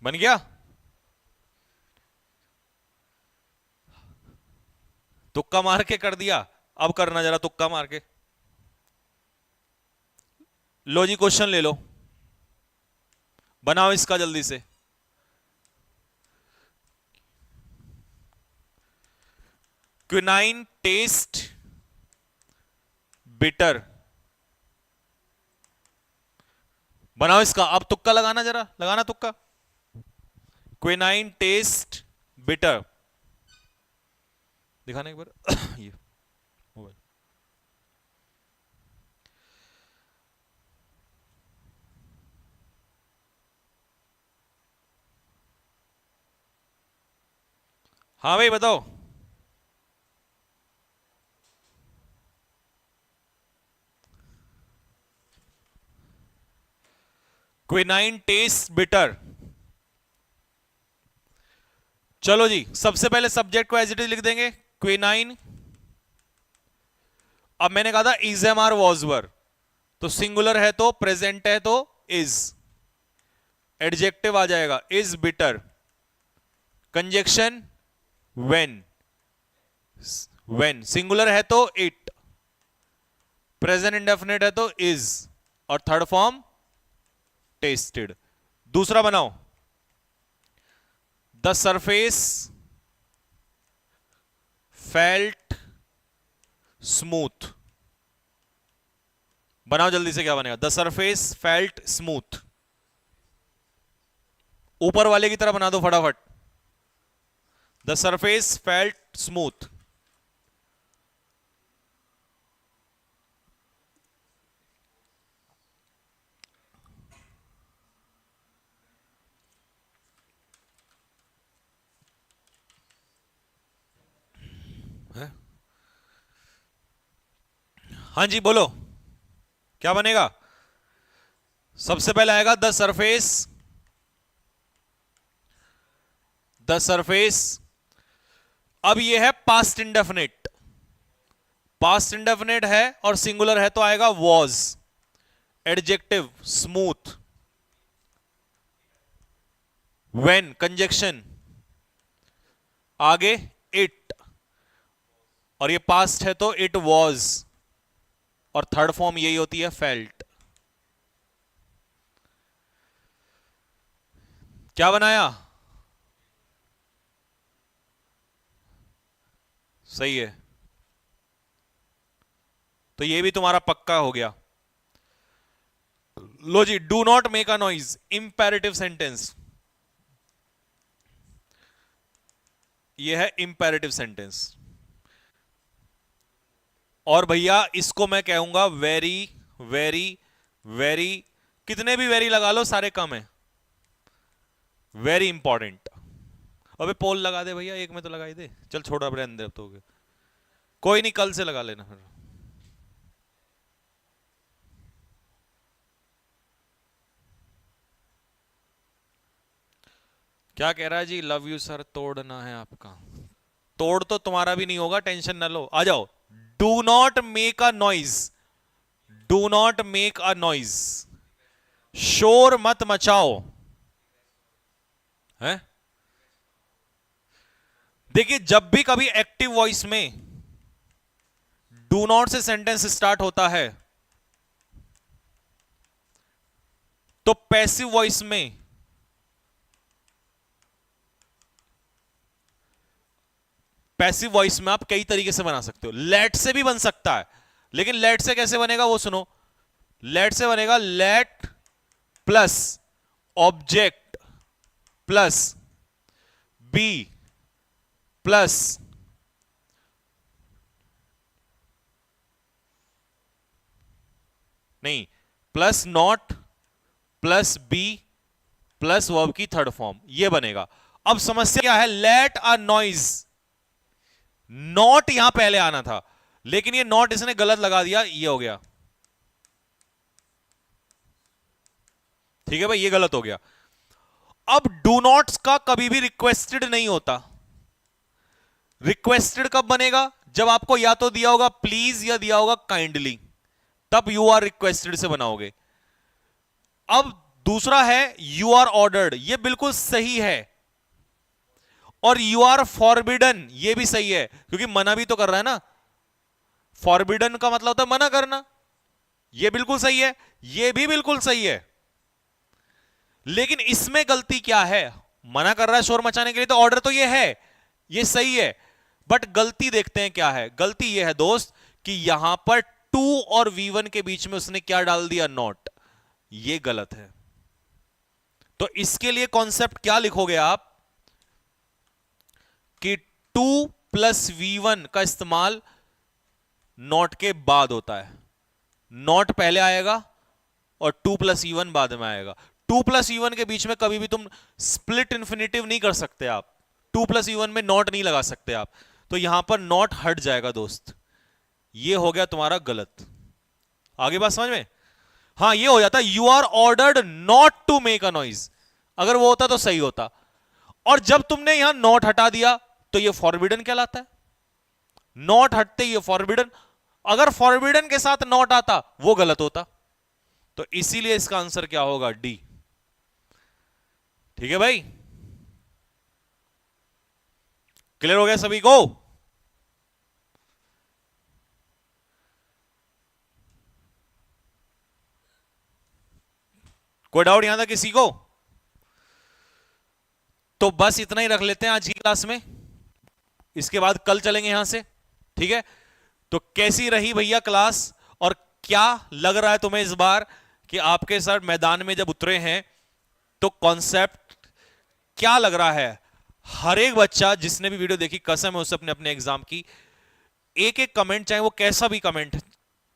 बन गया? तुक्का मार के कर दिया, अब करना जरा तुक्का मार के। लो जी क्वेश्चन ले लो, बनाओ इसका जल्दी से। क्विनाइन टेस्ट बिटर, बनाओ इसका। अब तुक्का लगाना, जरा लगाना तुक्का। क्विनाइन टेस्ट बिटर, दिखाने एक बार ये मोबाइल। हाँ भाई बताओ। क्विनाइन टेस्ट बिटर, चलो जी सबसे पहले सब्जेक्ट को एज इट इज लिख देंगे, क्विनाइन। अब मैंने कहा था is am are was were, तो सिंगुलर है तो, प्रेजेंट है तो इज, एडजेक्टिव आ जाएगा is bitter, conjunction when, when singular है तो इट, प्रेजेंट इंडेफिनिट है तो इज, और थर्ड फॉर्म टेस्टेड। दूसरा बनाओ, द सरफेस फेल्ट स्मूथ, बनाओ जल्दी से, क्या बनेगा? द सरफेस फेल्ट स्मूथ, ऊपर वाले की तरह बना दो फटाफट। द सरफेस फेल्ट स्मूथ, हाँ जी बोलो क्या बनेगा? सबसे पहले आएगा द सरफेस, द सरफेस। अब ये है पास्ट इंडेफिनिट, पास्ट इंडेफिनिट है और सिंगुलर है तो आएगा was, adjective smooth, when conjunction, आगे इट, और ये पास्ट है तो इट वॉज, और थर्ड फॉर्म यही होती है फेल्ट। क्या बनाया? सही है, तो ये भी तुम्हारा पक्का हो गया। लो जी, do not make a noise, imperative sentence, ये है इंपेरेटिव सेंटेंस। और भैया इसको मैं कहूंगा वेरी वेरी वेरी, कितने भी वेरी लगा लो सारे कम है, वेरी इंपॉर्टेंट। अबे पोल लगा दे भैया, एक में तो लगाई दे, चल छोड़ अब रहने दे, अब तो हो गया। कोई नहीं, कल से लगा लेना फिर। क्या कह रहा है जी, लव यू सर, तोड़ना है आपका। तोड़ तो तुम्हारा भी नहीं होगा, टेंशन ना लो, आ जाओ। Do not make a noise, do not make a noise, शोर मत मचाओ है। देखिए जब भी कभी एक्टिव वॉइस में डू नॉट से सेंटेंस स्टार्ट होता है, तो पैसिव वॉइस में आप कई तरीके से बना सकते हो। लेट से भी बन सकता है, लेकिन लेट से कैसे बनेगा वो सुनो। लेट से बनेगा let plus object plus be plus नहीं, plus not plus be plus verb की थर्ड फॉर्म, ये बनेगा। अब समस्या क्या है, लेट अ नॉइज, नॉट यहां पहले आना था, लेकिन ये नॉट इसने गलत लगा दिया, ये हो गया। ठीक है भाई, ये गलत हो गया। अब डू नॉट्स का कभी भी रिक्वेस्टेड नहीं होता। रिक्वेस्टेड कब बनेगा, जब आपको या तो दिया होगा प्लीज या दिया होगा काइंडली, तब यू आर रिक्वेस्टेड से बनाओगे। अब दूसरा है यू आर ऑर्डर्ड, ये बिल्कुल सही है। और यू आर फॉरबिडन, ये भी सही है, क्योंकि मना भी तो कर रहा है ना। फॉरबिडन का मतलब होता है मना करना, ये बिल्कुल सही है, ये भी बिल्कुल सही है। लेकिन इसमें गलती क्या है, मना कर रहा है शोर मचाने के लिए, तो ऑर्डर तो ये है, ये सही है। बट गलती देखते हैं क्या है, गलती ये है दोस्त कि यहां पर टू और V1 के बीच में उसने क्या डाल दिया, नॉट, ये गलत है। तो इसके लिए कॉन्सेप्ट क्या लिखोगे आप कि टू प्लस V1 का इस्तेमाल नॉट के बाद होता है। नॉट पहले आएगा और टू प्लस E1 बाद में आएगा। टू प्लस E1 के बीच में कभी भी तुम स्प्लिट इंफिनिटिव नहीं कर सकते आप, टू प्लस E1 में नॉट नहीं लगा सकते आप, तो यहां पर नॉट हट जाएगा दोस्त, ये हो गया तुम्हारा गलत। आगे बात समझ में। हाँ, ये हो जाता you are ordered not to make a noise, अगर वो होता तो सही होता। और जब तुमने यहां नॉट हटा दिया तो ये फॉरबिडन कहलाता है। नॉट हटते ये फॉरबिडन, अगर फॉरबिडन के साथ नॉट आता वो गलत होता। तो इसीलिए इसका आंसर क्या होगा, डी। ठीक है भाई, क्लियर हो गया सभी को। कोई डाउट यहां तक किसी को? तो बस इतना ही रख लेते हैं आज की क्लास में, इसके बाद कल चलेंगे यहां से। ठीक है, तो कैसी रही भैया क्लास, और क्या लग रहा है तुम्हें इस बार कि आपके सर मैदान में जब उतरे हैं तो कॉन्सेप्ट क्या लग रहा है? हर एक बच्चा जिसने भी वीडियो देखी, कसम है उससे अपने अपने एग्जाम की, एक एक कमेंट, चाहे वो कैसा भी कमेंट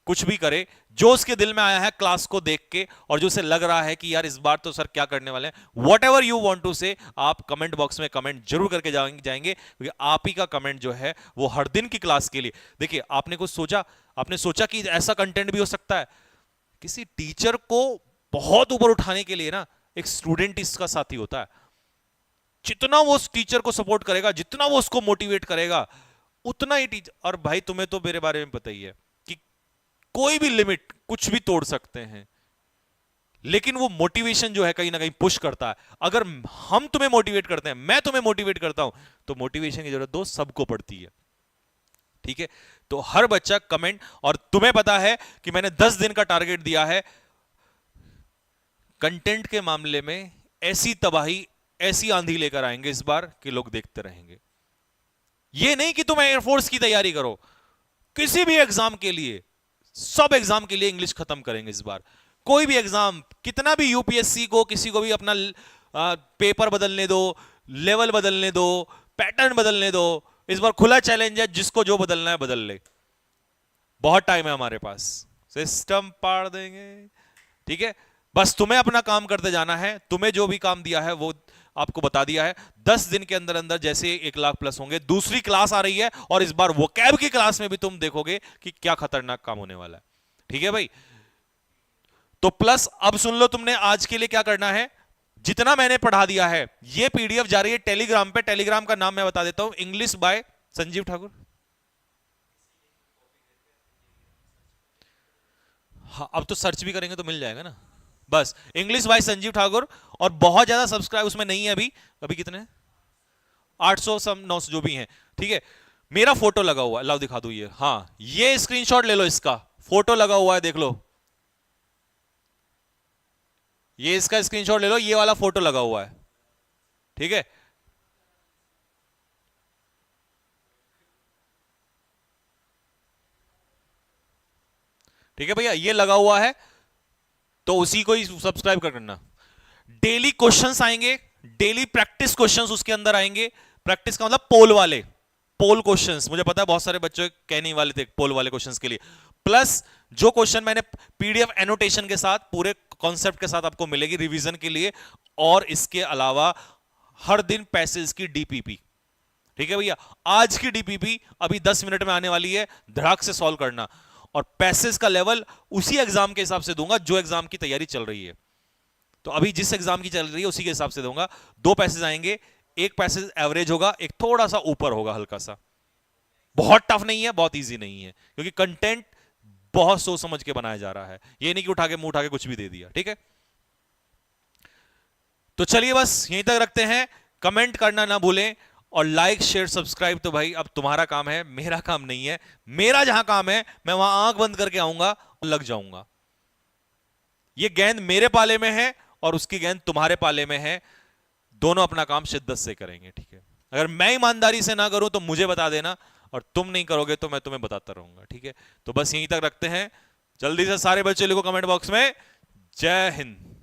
कुछ भी करे, जो उसके दिल में आया है क्लास को देख के, और जो उसे लग रहा है कि यार इस बार तो सर क्या करने वाले हैं, whatever you want to say, आप कमेंट बॉक्स में कमेंट जरूर करके जाएंगे, क्योंकि आप ही का कमेंट जो है वो हर दिन की क्लास के लिए। देखिए, आपने कुछ सोचा, आपने सोचा कि ऐसा कंटेंट भी हो सकता है, किसी टीचर को बहुत ऊपर उठाने के लिए ना एक स्टूडेंट इसका साथी होता है। जितना वो उस टीचर को सपोर्ट करेगा, जितना वो उसको मोटिवेट करेगा, उतना ही टीचर। और भाई तुम्हें तो मेरे बारे में पता ही है कि कोई भी लिमिट कुछ भी तोड़ सकते हैं, लेकिन वो मोटिवेशन जो है कहीं ना कहीं पुश करता है। अगर हम तुम्हें मोटिवेट करते हैं, मैं तुम्हें मोटिवेट करता हूं, तो मोटिवेशन की जरूरत दोस्त सबको पड़ती है। ठीक है, तो हर बच्चा कमेंट, और तुम्हें पता है कि मैंने 10 दिन का टारगेट दिया है कंटेंट के मामले में। ऐसी तबाही, ऐसी आंधी लेकर आएंगे इस बार कि लोग देखते रहेंगे। ये नहीं कि तुम एयरफोर्स की तैयारी करो, किसी भी एग्जाम के लिए, सब एग्जाम के लिए इंग्लिश खत्म करेंगे इस बार। कोई भी एग्जाम, कितना भी यूपीएससी को किसी को भी अपना पेपर बदलने दो, लेवल बदलने दो, पैटर्न बदलने दो, इस बार खुला चैलेंज है, जिसको जो बदलना है बदल ले, बहुत टाइम है हमारे पास, सिस्टम पाड़ देंगे। ठीक है, बस तुम्हें अपना काम करते जाना है, तुम्हें जो भी काम दिया है वो आपको बता दिया है। 10 दिन के अंदर अंदर जैसे 1 लाख प्लस होंगे। दूसरी क्लास आ रही है और इस बार वोकैब की क्लास में भी तुम देखोगे कि क्या खतरनाक काम होने वाला है। ठीक है भाई, तो प्लस अब सुन लो, तुमने आज के लिए क्या करना है, जितना मैंने पढ़ा दिया है ये पीडीएफ जा रही है टेलीग्राम पे। टेलीग्राम का नाम मैं बता देता हूं, इंग्लिश बाय संजीव ठाकुर। हाँ, अब तो सर्च भी करेंगे तो मिल जाएगा ना, बस इंग्लिश बाय संजीव ठाकुर। और बहुत ज्यादा सब्सक्राइब उसमें नहीं है अभी, अभी कितने, 800 सम 900 जो भी हैं। ठीक है, मेरा फोटो लगा हुआ है, लाओ दिखा दूं ये, हाँ ये स्क्रीनशॉट ले लो, इसका फोटो लगा हुआ है, देख लो, ये इसका स्क्रीनशॉट ले लो, ये वाला फोटो लगा हुआ है। ठीक है, ठीक है भैया, ये लगा हुआ है, तो उसी को ही सब्सक्राइब कर करना। डेली क्वेश्चंस आएंगे, डेली प्रैक्टिस क्वेश्चंस उसके अंदर आएंगे। प्रैक्टिस का मतलब पोल वाले, पोल क्वेश्चंस, मुझे पता है बहुत सारे बच्चे कहने वाले थे पोल वाले क्वेश्चंस के लिए। प्लस जो क्वेश्चन मैंने पीडीएफ एनोटेशन के साथ, पूरे कॉन्सेप्ट के साथ आपको मिलेगी रिवीजन के लिए। और इसके अलावा हर दिन पैसेज की डीपीपी। ठीक है भैया, आज की डीपीपी अभी 10 मिनट में आने वाली है, धड़ाक से सॉल्व करना। और पैसेज का लेवल उसी एग्जाम के हिसाब से दूंगा जो एग्जाम की तैयारी चल रही है। तो अभी जिस एग्जाम की चल रही है उसी के हिसाब से दूंगा। 2 पैसेज आएंगे, एक पैसेज एवरेज होगा, एक थोड़ा सा ऊपर होगा हल्का सा। बहुत टफ नहीं है, बहुत इजी नहीं है, क्योंकि कंटेंट बहुत सोच समझ के बनाया जा रहा है। ये नहीं कि उठा के मुंह उठा के कुछ भी दे दिया। ठीक है, तो चलिए बस यहीं तक रखते हैं। कमेंट करना ना भूलें, और लाइक शेयर सब्सक्राइब तो भाई अब तुम्हारा काम है, मेरा काम नहीं है। मेरा जहां काम है मैं वहां आंख बंद करके आऊंगा और लग जाऊंगा। ये गेंद मेरे पाले में है और उसकी गेंद तुम्हारे पाले में है, दोनों अपना काम शिद्दत से करेंगे। ठीक है, अगर मैं ईमानदारी से ना करूं तो मुझे बता देना, और तुम नहीं करोगे तो मैं तुम्हें बताता रहूंगा। ठीक है, तो बस यहीं तक रखते हैं। जल्दी से सारे बच्चे लिखो कमेंट बॉक्स में, जय हिंद।